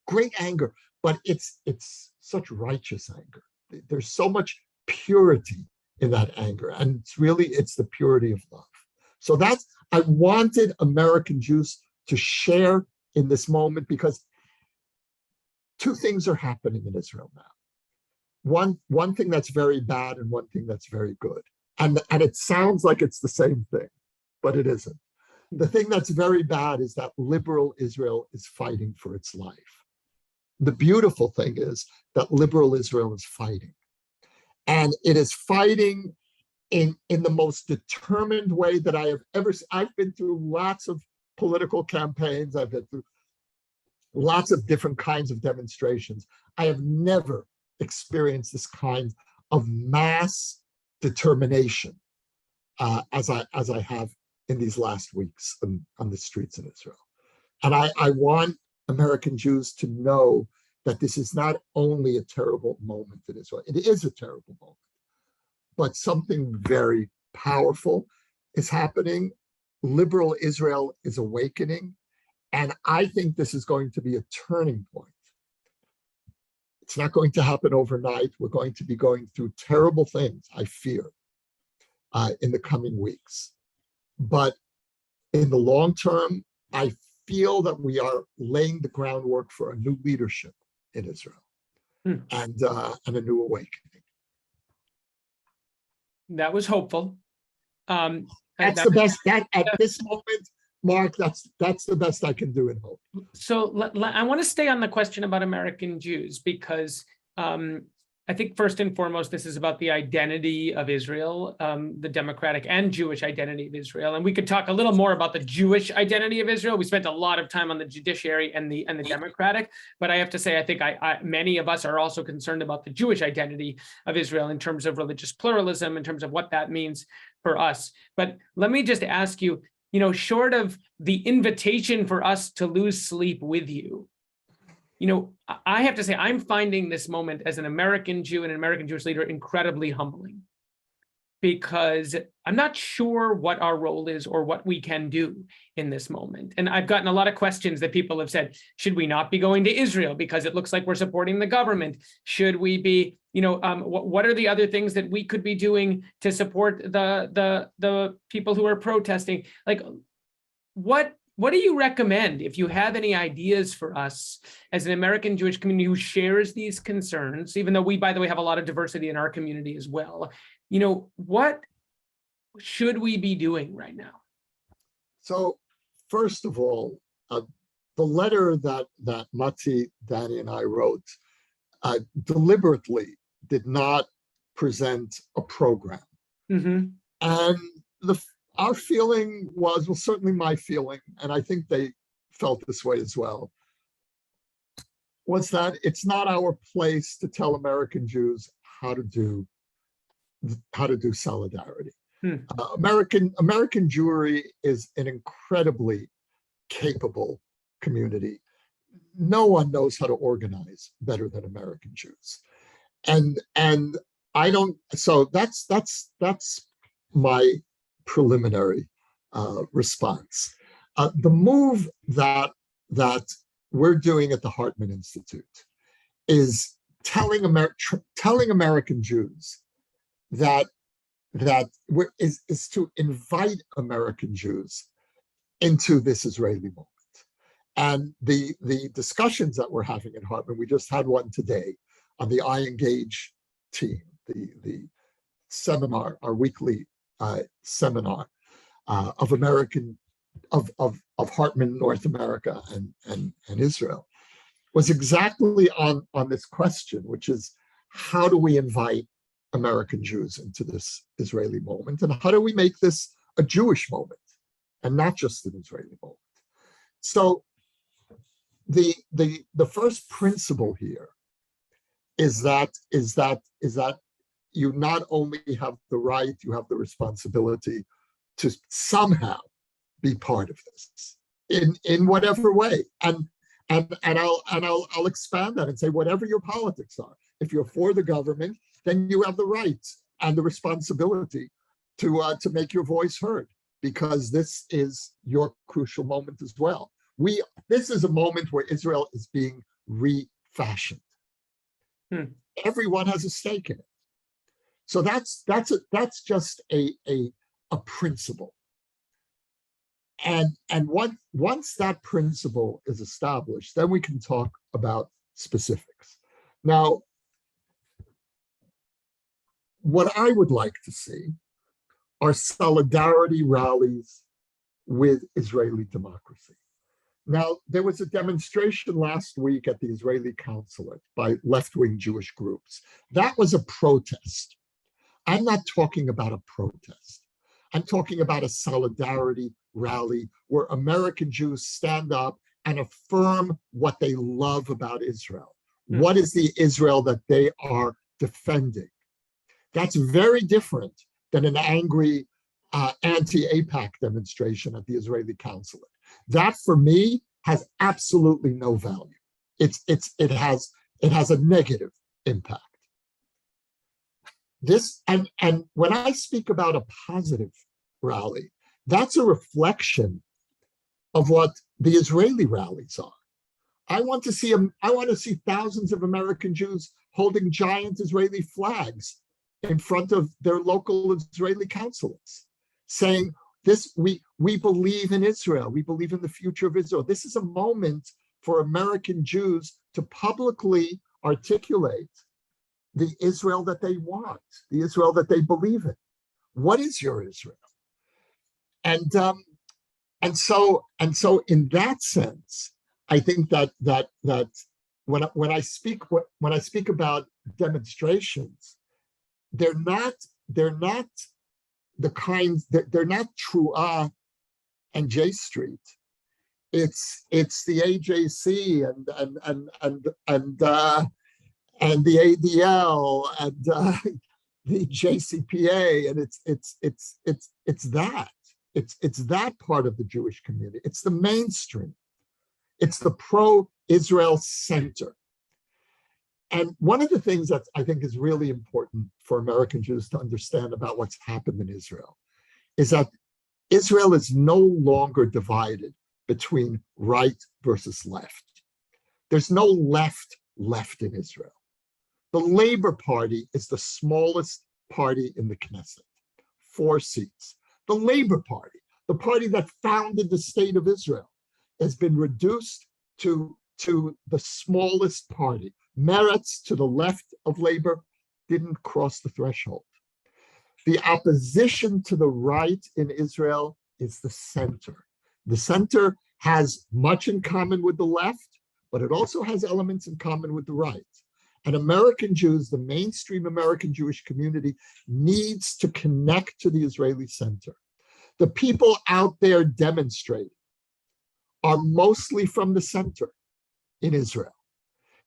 great anger, but it's such righteous anger. There's so much purity in that anger. And it's the purity of love. So I wanted American Jews to share in this moment because two things are happening in Israel now. One thing that's very bad and one thing that's very good. And it sounds like it's the same thing, but it isn't. The thing that's very bad is that liberal Israel is fighting for its life. The beautiful thing is that liberal Israel is fighting. And it is fighting in the most determined way that I have ever seen. I've been through lots of political campaigns. I've been through lots of different kinds of demonstrations. I have never experienced this kind of mass determination as I have in these last weeks on the streets in Israel. And I want American Jews to know that this is not only a terrible moment in Israel, it is a terrible moment, but something very powerful is happening. Liberal Israel is awakening. And I think this is going to be a turning point. It's not going to happen overnight. We're going to be going through terrible things, I fear, in the coming weeks. But in the long term, I feel that we are laying the groundwork for a new leadership in Israel and a new awakening. That was hopeful. That's the best. That at this moment, Mark, that's the best I can do in hope. So I want to stay on the question about American Jews because I think first and foremost, this is about the identity of Israel, the democratic and Jewish identity of Israel. And we could talk a little more about the Jewish identity of Israel. We spent a lot of time on the judiciary and the democratic, but I have to say, I think many of us are also concerned about the Jewish identity of Israel in terms of religious pluralism, in terms of what that means for us. But let me just ask you, short of the invitation for us to lose sleep with you, I have to say, I'm finding this moment as an American Jew and an American Jewish leader incredibly humbling because I'm not sure what our role is or what we can do in this moment. And I've gotten a lot of questions that people have said, should we not be going to Israel because it looks like we're supporting the government? Should we be, what are the other things that we could be doing to support the people who are protesting? Like, what do you recommend if you have any ideas for us as an American Jewish community who shares these concerns, even though we, by the way, have a lot of diversity in our community as well? What should we be doing right now? So first of all, the letter that Matti, Danny, and I wrote deliberately did not present a program. And our feeling was, well, certainly my feeling, and I think they felt this way as well, was that it's not our place to tell American Jews how to do solidarity. American Jewry is an incredibly capable community. No one knows how to organize better than American Jews, and I don't. So that's my preliminary response. The move that we're doing at the Hartman Institute is telling American Jews that is to invite American Jews into this Israeli moment. And the discussions that we're having at Hartman, we just had one today on the I Engage team, the seminar, our weekly seminar of Hartman North America and Israel, was exactly on this question, which is how do we invite American Jews into this Israeli moment, and how do we make this a Jewish moment and not just an Israeli moment? So the first principle here is that you not only have the right, you have the responsibility to somehow be part of this in whatever way. And I'll expand that and say, whatever your politics are, if you're for the government, then you have the right and the responsibility to make your voice heard, because this is your crucial moment as well. This is a moment where Israel is being refashioned. Everyone has a stake in it. So that's just a principle. And once that principle is established, then we can talk about specifics. Now, what I would like to see are solidarity rallies with Israeli democracy. Now, there was a demonstration last week at the Israeli consulate by left-wing Jewish groups. That was a protest I'm not talking about a protest. I'm talking about a solidarity rally where American Jews stand up and affirm what they love about Israel. What is the Israel that they are defending? That's very different than an angry anti-AIPAC demonstration at the Israeli consulate. That, for me, has absolutely no value. It has a negative impact. This and when I speak about a positive rally, that's a reflection of what the Israeli rallies are. I want to see thousands of American Jews holding giant Israeli flags in front of their local Israeli consulates, saying, we believe in Israel. We believe in the future of Israel. This is a moment for American Jews to publicly articulate the Israel that they want, the Israel that they believe in. What is your Israel? And so in that sense, I think that when I speak about demonstrations, they're not the kinds that they're not Truah and J Street. It's the AJC and the ADL and the JCPA, and it's that part of the Jewish community. It's the mainstream. It's the pro-Israel center. And one of the things that I think is really important for American Jews to understand about what's happened in Israel is that Israel is no longer divided between right versus left. There's no left in Israel. The Labor Party is the smallest party in the Knesset, 4 seats. The Labor Party, the party that founded the state of Israel, has been reduced to the smallest party. Meretz, to the left of Labor, didn't cross the threshold. The opposition to the right in Israel is the center. The center has much in common with the left, but it also has elements in common with the right. And American Jews, the mainstream American Jewish community, needs to connect to the Israeli center. The people out there demonstrating are mostly from the center in Israel.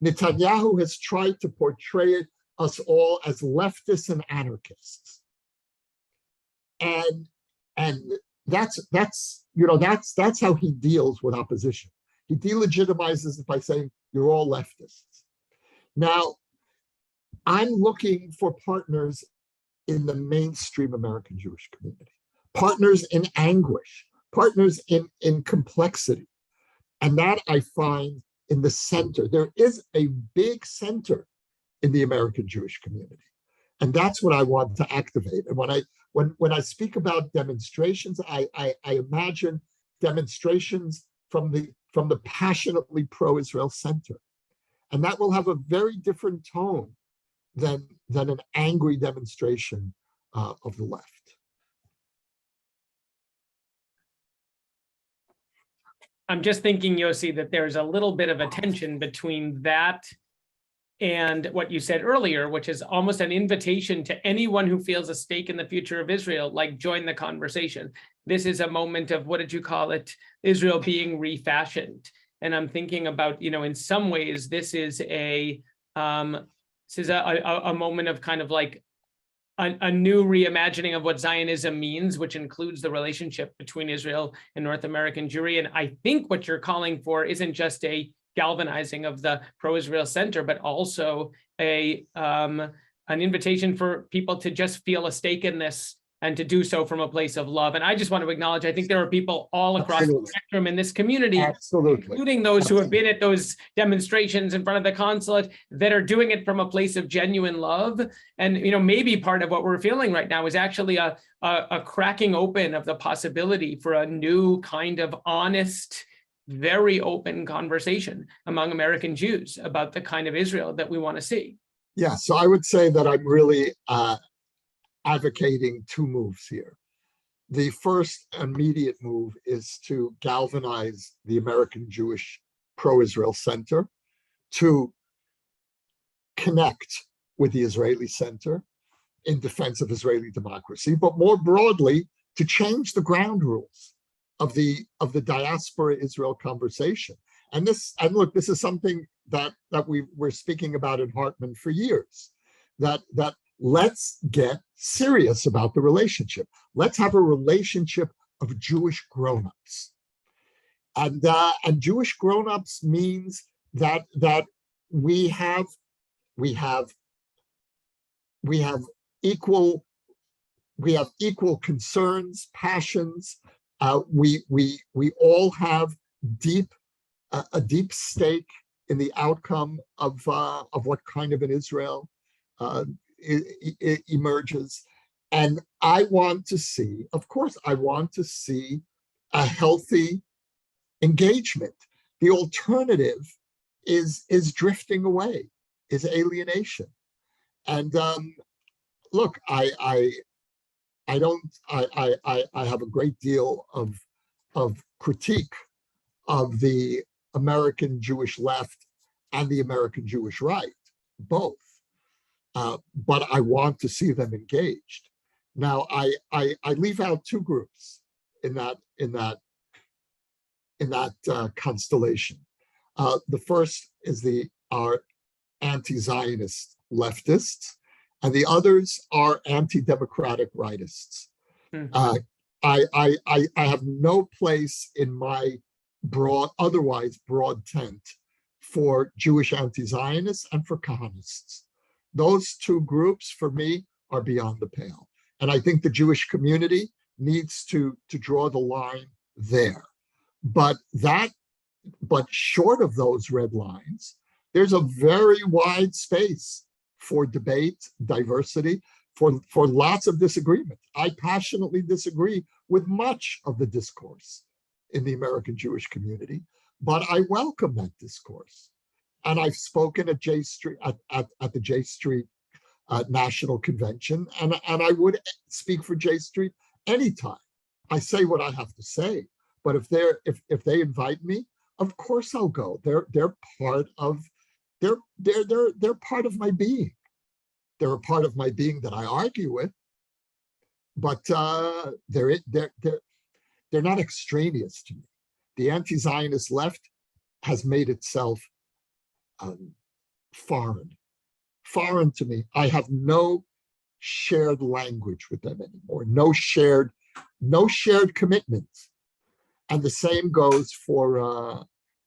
Netanyahu has tried to portray us all as leftists and anarchists. And that's how he deals with opposition. He delegitimizes it by saying, you're all leftists. Now, I'm looking for partners in the mainstream American Jewish community, partners in anguish, partners in complexity. And that I find in the center. There is a big center in the American Jewish community. And that's what I want to activate. And when I speak about demonstrations, I imagine demonstrations from the passionately pro-Israel center. And that will have a very different tone than an angry demonstration of the left. I'm just thinking, Yossi, that there's a little bit of a tension between that and what you said earlier, which is almost an invitation to anyone who feels a stake in the future of Israel, like, join the conversation. This is a moment of, what did you call it? Israel being refashioned. And I'm thinking about, in some ways, this is a moment of kind of like a new reimagining of what Zionism means, which includes the relationship between Israel and North American Jewry. And I think what you're calling for isn't just a galvanizing of the pro-Israel center, but also an invitation for people to just feel a stake in this and to do so from a place of love. And I just want to acknowledge, I think there are people all across the spectrum in this community, including those who have been at those demonstrations in front of the consulate, that are doing it from a place of genuine love. And, maybe part of what we're feeling right now is actually a cracking open of the possibility for a new kind of honest, very open conversation among American Jews about the kind of Israel that we want to see. Yeah, so I would say that I'm really advocating 2 moves here. The first immediate move is to galvanize the American Jewish pro-Israel center to connect with the Israeli center in defense of Israeli democracy, but more broadly, to change the ground rules of the diaspora Israel conversation. And look, this is something that we're speaking about in Hartman for years, that let's get serious about the relationship. Let's have a relationship of Jewish grown-ups. And Jewish grown-ups means that we have equal concerns, passions. We all have a deep stake in the outcome of what kind of an Israel emerges. And I want to see, of course, a healthy engagement. The alternative is drifting away, is alienation. And look, I have a great deal of critique of the American Jewish left and the American Jewish right, both. But I want to see them engaged. Now, I leave out two groups in that constellation. The first is our anti-Zionist leftists, and the others are anti-democratic rightists. I have no place in my otherwise broad tent for Jewish anti-Zionists and for Kahanists. Those two groups, for me, are beyond the pale. And I think the Jewish community needs to draw the line there. But short of those red lines, there's a very wide space for debate, diversity, for lots of disagreement. I passionately disagree with much of the discourse in the American Jewish community, but I welcome that discourse. And I've spoken at J Street at the J Street National Convention, and I would speak for J Street anytime. I say what I have to say, but if they invite me, of course I'll go. They're part of my being. They're a part of my being that I argue with, but they're not extraneous to me. The anti-Zionist left has made itself foreign to me. I have no shared language with them anymore. No shared commitments, and the same goes for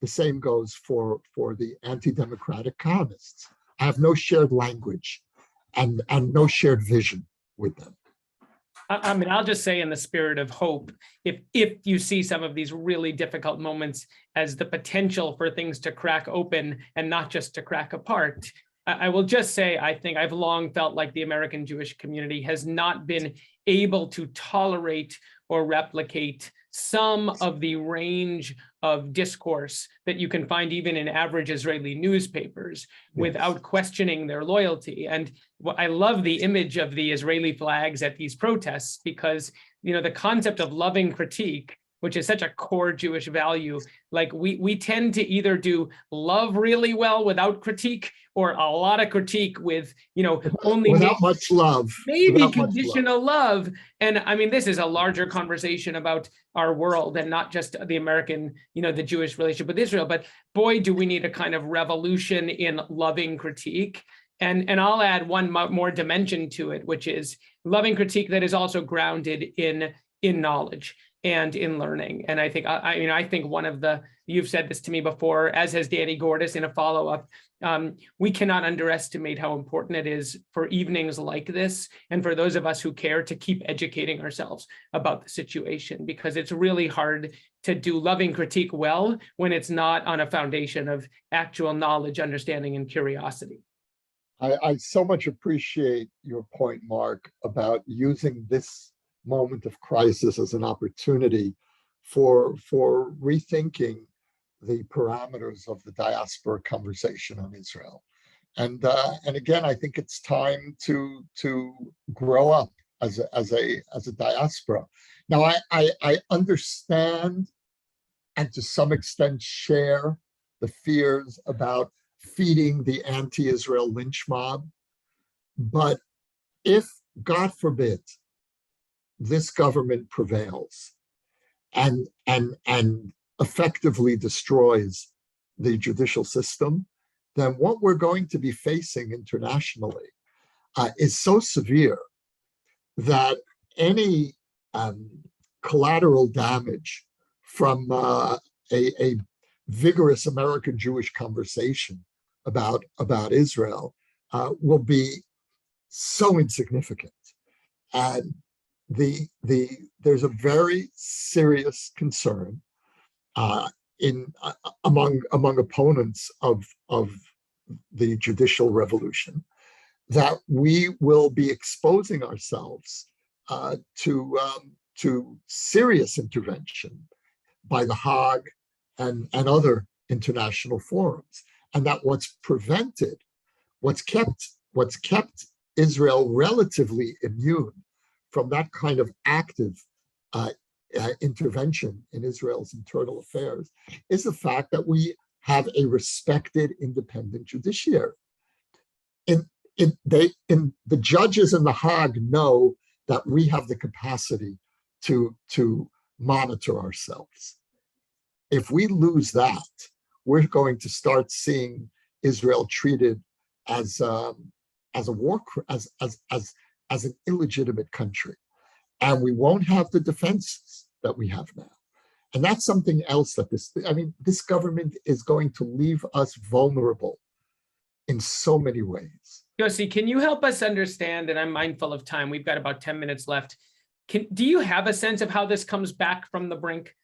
the anti-democratic communists. I have no shared language and no shared vision with them. I mean, I'll just say, in the spirit of hope, if you see some of these really difficult moments as the potential for things to crack open and not just to crack apart, I will just say, I think I've long felt like the American Jewish community has not been able to tolerate or replicate some of the range of discourse that you can find even in average Israeli newspapers without questioning their loyalty. And I love the image of the Israeli flags at these protests, because, the concept of loving critique, which is such a core Jewish value, like we tend to either do love really well without critique, or a lot of critique with, only without much love, maybe conditional love. And I mean, this is a larger conversation about our world and not just the American, the Jewish relationship with Israel. But boy, do we need a kind of revolution in loving critique. And I'll add one more dimension to it, which is loving critique that is also grounded in knowledge and in learning. And I think, I think one of you've said this to me before, as has Danny Gordis in a follow-up, we cannot underestimate how important it is for evenings like this, and for those of us who care, to keep educating ourselves about the situation, because it's really hard to do loving critique well when it's not on a foundation of actual knowledge, understanding, and curiosity. I so much appreciate your point, Mark, about using this moment of crisis as an opportunity for rethinking the parameters of the diaspora conversation on Israel. And again, I think it's time to grow up as a diaspora. Now, I understand and to some extent share the fears about feeding the anti-Israel lynch mob. But if God forbid, this government prevails and effectively destroys the judicial system, then what we're going to be facing internationally is so severe that any collateral damage from a vigorous American Jewish conversation about Israel will be so insignificant. And there's a very serious concern among opponents of the judicial revolution that we will be exposing ourselves to serious intervention by the Hague and other international forums, and that what's kept Israel relatively immune from that kind of active intervention in Israel's internal affairs is the fact that we have a respected independent judiciary. The judges in The Hague know that we have the capacity to monitor ourselves. If we lose that, we're going to start seeing Israel treated as an illegitimate country, and we won't have the defenses that we have now. And that's something else that this government is going to leave us vulnerable in so many ways. Yossi, can you help us understand, and I'm mindful of time, we've got about 10 minutes left. Do you have a sense of how this comes back from the brink?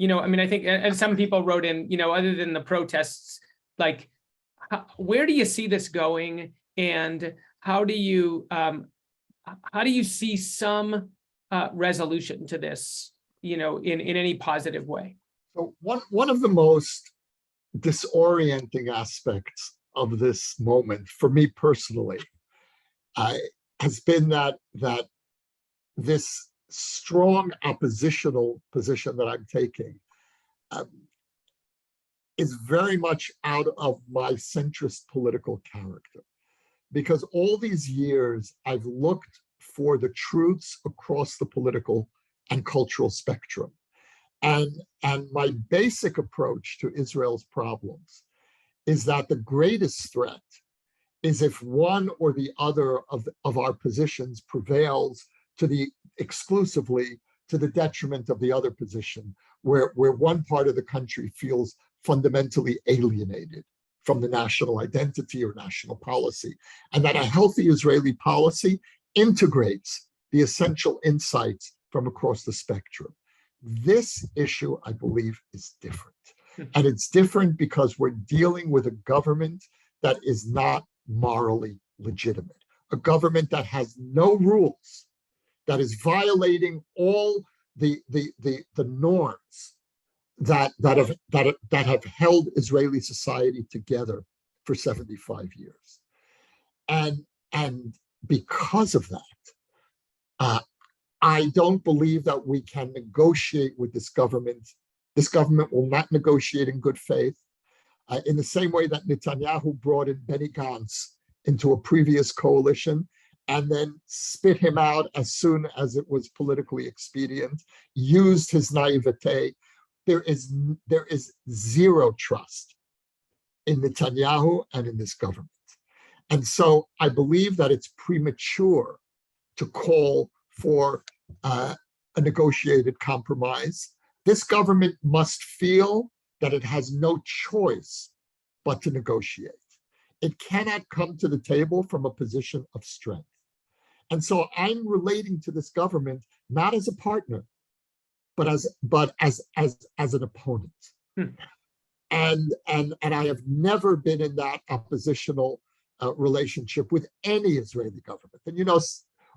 I think, and some people wrote in, other than the protests, like, where do you see this going? And how do you see some resolution to this, in any positive way? So one of the most disorienting aspects of this moment for me personally has been that this strong oppositional position that I'm taking is very much out of my centrist political character, because all these years I've looked for the truths across the political and cultural spectrum. And my basic approach to Israel's problems is that the greatest threat is if one or the other of our positions prevails exclusively to the detriment of the other position, where one part of the country feels fundamentally alienated from the national identity or national policy, and that a healthy Israeli policy integrates the essential insights from across the spectrum. This issue, I believe, is different. And it's different because we're dealing with a government that is not morally legitimate, a government that has no rules, that is violating all the norms that have held Israeli society together for 75 years. And because of that, I don't believe that we can negotiate with this government. This government will not negotiate in good faith. In the same way that Netanyahu brought in Benny Gantz into a previous coalition and then spit him out as soon as it was politically expedient, used his naivete. There is zero trust in Netanyahu and in this government. And so I believe that it's premature to call for a negotiated compromise. This government must feel that it has no choice but to negotiate. It cannot come to the table from a position of strength. And so I'm relating to this government not as a partner, but as an opponent. And I have never been in that oppositional relationship with any Israeli government. And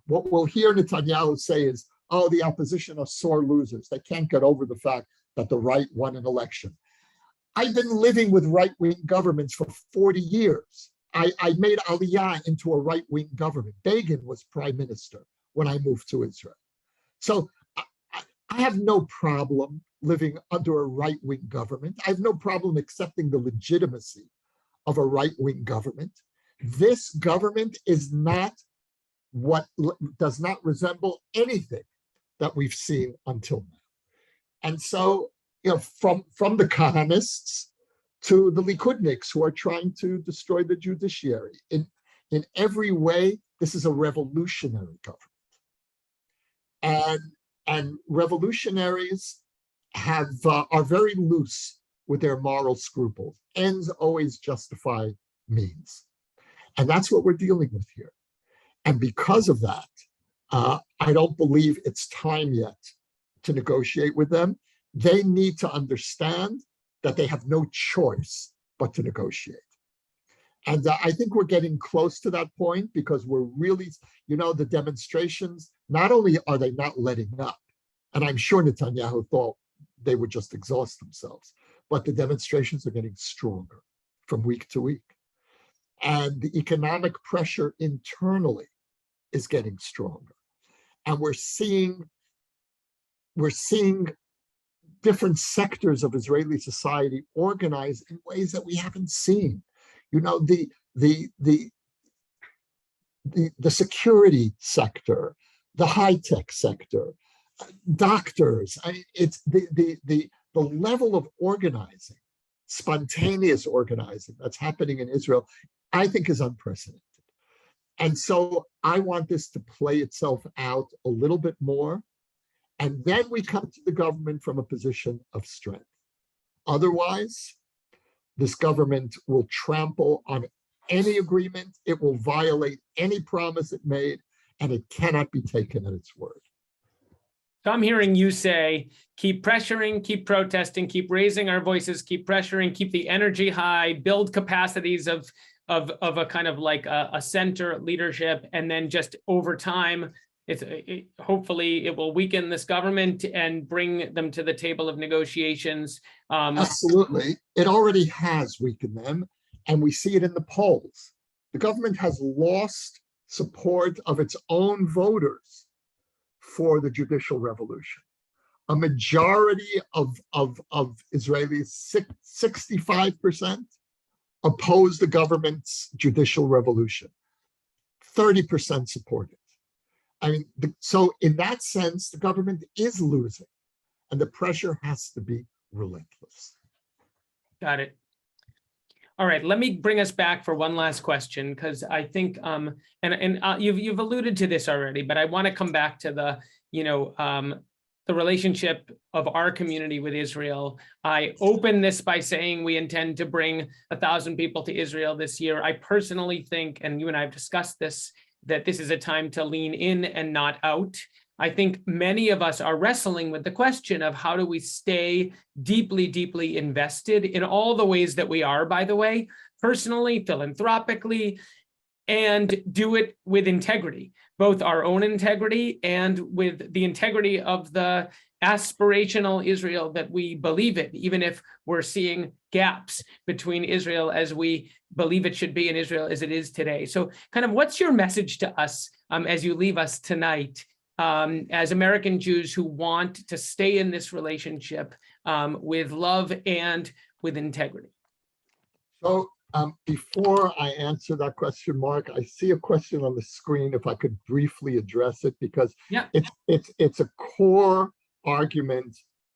what we'll hear Netanyahu say is, oh, the opposition are sore losers. They can't get over the fact that the right won an election. I've been living with right-wing governments for 40 years. I made aliyah into a right-wing government. Begin was prime minister when I moved to Israel. So I have no problem living under a right-wing government. I have no problem accepting the legitimacy of a right-wing government. This government is not does not resemble anything that we've seen until now. And so, from the Kahanists to the Likudniks who are trying to destroy the judiciary, in every way, this is a revolutionary government. And revolutionaries are very loose with their moral scruples. Ends always justify means. And that's what we're dealing with here. And because of that, I don't believe it's time yet to negotiate with them. They need to understand that they have no choice but to negotiate. And I think we're getting close to that point because we're really, the demonstrations, not only are they not letting up, and I'm sure Netanyahu thought they would just exhaust themselves, but the demonstrations are getting stronger from week to week. And the economic pressure internally is getting stronger. And we're seeing different sectors of Israeli society organize in ways that we haven't seen. The security sector, the high-tech sector, doctors. It's the level of organizing, spontaneous organizing that's happening in Israel, I think is unprecedented. And so I want this to play itself out a little bit more. And then we come to the government from a position of strength. Otherwise, this government will trample on any agreement. It will violate any promise it made, and it cannot be taken at its word. So I'm hearing you say, keep pressuring, keep protesting, keep raising our voices, keep pressuring, keep the energy high, build capacities of a kind of like a center leadership, and then just over time, hopefully it will weaken this government and bring them to the table of negotiations. Absolutely. It already has weakened them, and we see it in the polls. The government has lost support of its own voters for the judicial revolution. A majority of Israelis, 65%, oppose the government's judicial revolution. 30% support it. I mean, so in that sense, the government is losing, and the pressure has to be relentless. Got it. All right, let me bring us back for one last question, because I think, you've alluded to this already, but I want to come back to the relationship of our community with Israel. I open this by saying we intend to bring 1,000 people to Israel this year. I personally think, and you and I have discussed this, that this is a time to lean in and not out. I think many of us are wrestling with the question of how do we stay deeply, deeply invested in all the ways that we are, by the way, personally, philanthropically, and do it with integrity, both our own integrity and with the integrity of the aspirational Israel that we believe in, even if we're seeing gaps between Israel as we believe it should be in Israel as it is today. So kind of what's your message to us as you leave us tonight as American Jews who want to stay in this relationship with love and with integrity? So before I answer that question, Mark, I see a question on the screen, if I could briefly address it, because it's a core argument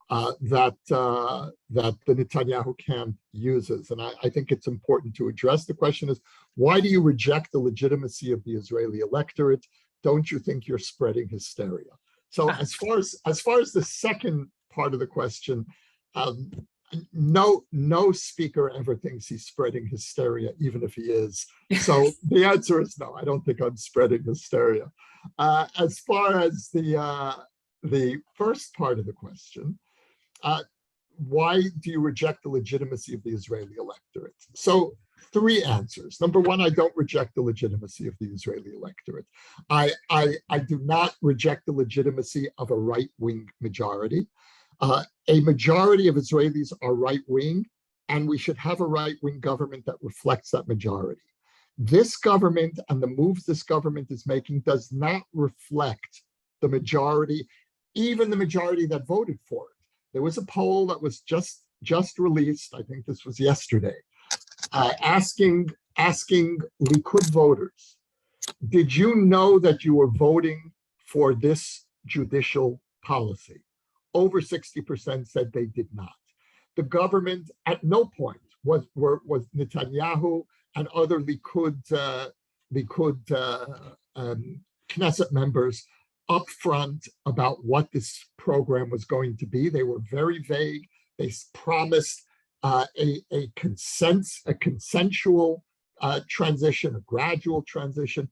that the Netanyahu camp uses. And I think it's important to address. The question is, why do you reject the legitimacy of the Israeli electorate? Don't you think you're spreading hysteria? So as far as the second part of the question, no speaker ever thinks he's spreading hysteria, even if he is. So the answer is no, I don't think I'm spreading hysteria. As far as the first part of the question, why do you reject the legitimacy of the Israeli electorate? So 3 answers. Number 1, I don't reject the legitimacy of the Israeli electorate. I do not reject the legitimacy of a right-wing majority. A majority of Israelis are right-wing, and we should have a right-wing government that reflects that majority. This government and the moves this government is making does not reflect the majority, even the majority that voted for it. There was a poll that was just released, I think this was yesterday, asking Likud voters, did you know that you were voting for this judicial policy? Over 60% said they did not. The government at no point was Netanyahu and other Likud Knesset members upfront about what this program was going to be. They were very vague. They promised a consensual transition, a gradual transition.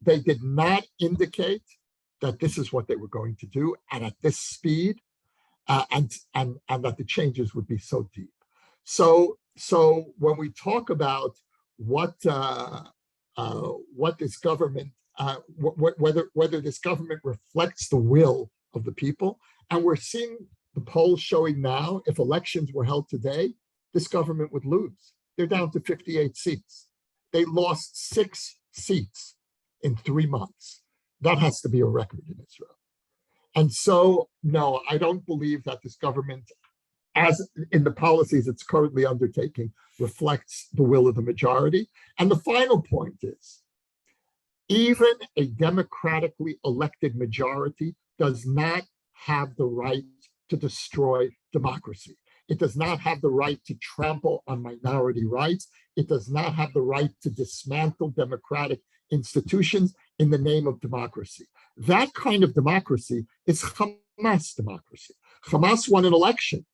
They did not indicate that this is what they were going to do, and at this speed, and that the changes would be so deep. So when we talk about what this government, whether this government reflects the will of the people, and we're seeing the polls showing now, if elections were held today, this government would lose. They're down to 58 seats. They lost 6 seats in 3 months. That has to be a record in Israel. And so, no, I don't believe that this government, as in the policies it's currently undertaking, reflects the will of the majority. And the final point is, even a democratically elected majority does not have the right to destroy democracy. It does not have the right to trample on minority rights. It does not have the right to dismantle democratic institutions in the name of democracy. That kind of democracy is Hamas democracy. Hamas won an election,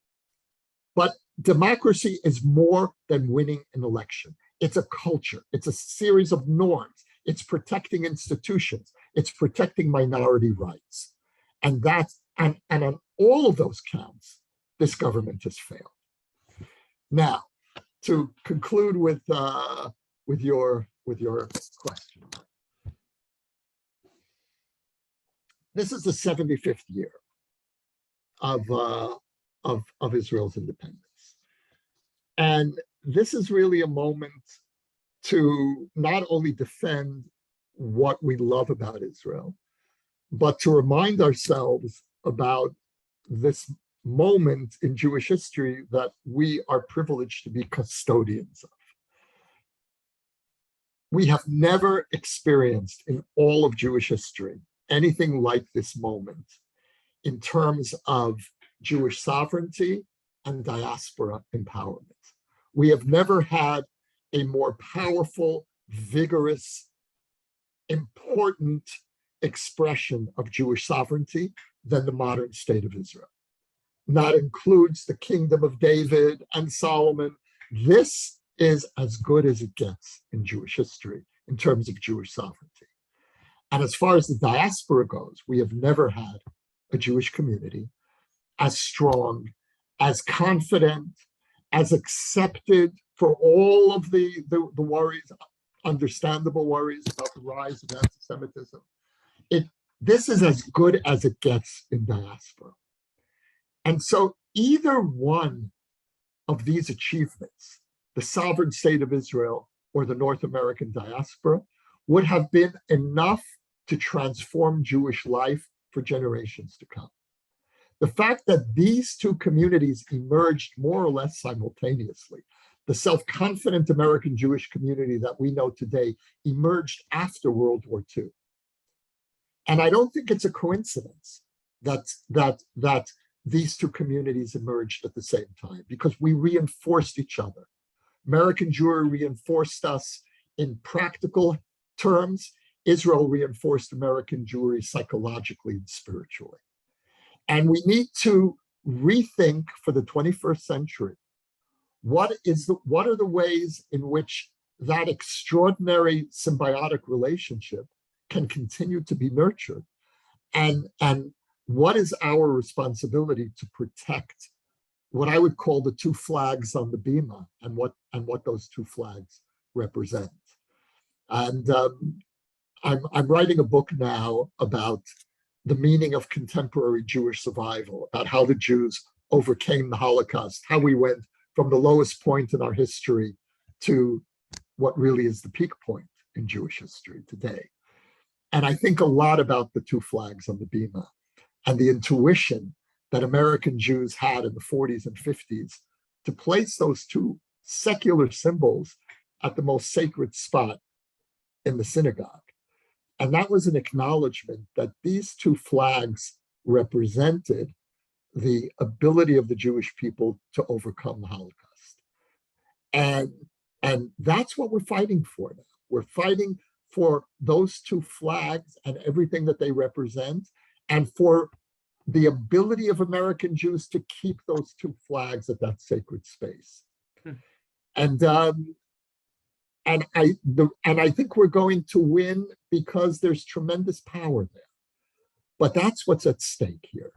but democracy is more than winning an election. It's a culture. It's a series of norms. It's protecting institutions. It's protecting minority rights. And on all of those counts, this government has failed. Now, to conclude with your question, this is the 75th year of Israel's independence, and this is really a moment to not only defend what we love about Israel, but to remind ourselves about this moment in Jewish history that we are privileged to be custodians of. We have never experienced in all of Jewish history anything like this moment in terms of Jewish sovereignty and diaspora empowerment. We have never had a more powerful, vigorous, important expression of Jewish sovereignty than the modern state of Israel. That includes the kingdom of David and Solomon. This is as good as it gets in Jewish history in terms of Jewish sovereignty. And as far as the diaspora goes, we have never had a Jewish community as strong, as confident, as accepted for all of the worries, understandable worries about the rise of anti-Semitism. This is as good as it gets in diaspora. And so either one of these achievements, the sovereign state of Israel or the North American diaspora, would have been enough to transform Jewish life for generations to come. The fact that these two communities emerged more or less simultaneously, the self-confident American Jewish community that we know today emerged after World War II. And I don't think it's a coincidence that these two communities emerged at the same time, because we reinforced each other. American Jewry reinforced us in practical terms. Israel reinforced American Jewry psychologically and spiritually. And we need to rethink for the 21st century, what are the ways in which that extraordinary symbiotic relationship can continue to be nurtured, and what is our responsibility to protect what I would call the two flags on the bima, and what those two flags represent. And I'm writing a book now about the meaning of contemporary Jewish survival, about how the Jews overcame the Holocaust, how we went from the lowest point in our history to what really is the peak point in Jewish history today. And I think a lot about the two flags on the bima and the intuition that American Jews had in the 40s and 50s to place those two secular symbols at the most sacred spot in the synagogue. And that was an acknowledgement that these two flags represented the ability of the Jewish people to overcome the Holocaust. And that's what we're fighting for now. We're fighting for those two flags and everything that they represent, and for the ability of American Jews to keep those two flags at that sacred space. And I think we're going to win because there's tremendous power there. But that's what's at stake here.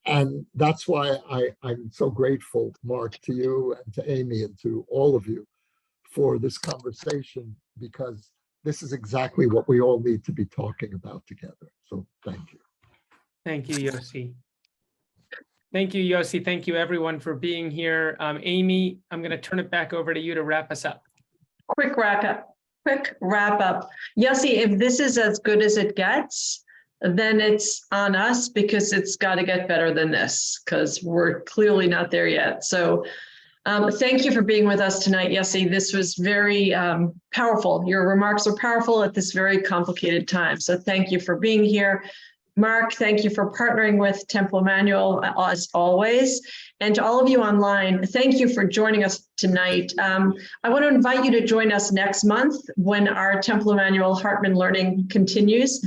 And that's why I'm so grateful, Mark, to you and to Amy and to all of you for this conversation, because this is exactly what we all need to be talking about together. So thank you. Thank you, Yossi. Thank you, Yossi. Thank you, everyone, for being here. Amy, I'm going to turn it back over to you to wrap us up. Quick wrap up. Yossi, if this is as good as it gets, then it's on us, because it's got to get better than this, because we're clearly not there yet. So thank you for being with us tonight, Yossi. This was very powerful. Your remarks are powerful at this very complicated time. So thank you for being here. Mark, thank you for partnering with Temple Emanuel as always. And to all of you online, thank you for joining us tonight. I want to invite you to join us next month when our Temple Emanuel Hartman Learning continues.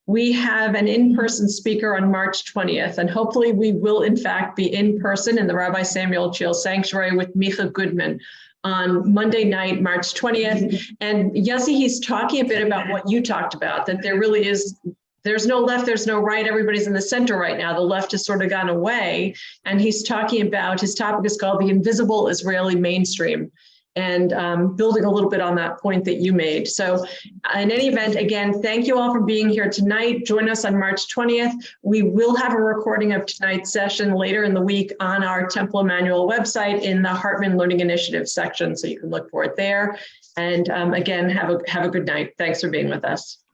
We have an in-person speaker on March 20th, and hopefully we will in fact be in person in the Rabbi Samuel Chiel Sanctuary with Micha Goodman on Monday night, March 20th. And Yossi, he's talking a bit about what you talked about, that there really is, there's no left, there's no right, everybody's in the center right now. The left has sort of gone away. And he's talking about, his topic is called The Invisible Israeli Mainstream, and building a little bit on that point that you made. So in any event, again, thank you all for being here tonight. Join us on March 20th. We will have a recording of tonight's session later in the week on our Temple Emanuel website in the Hartman Learning Initiative section, so you can look for it there. And again, have a good night. Thanks for being with us.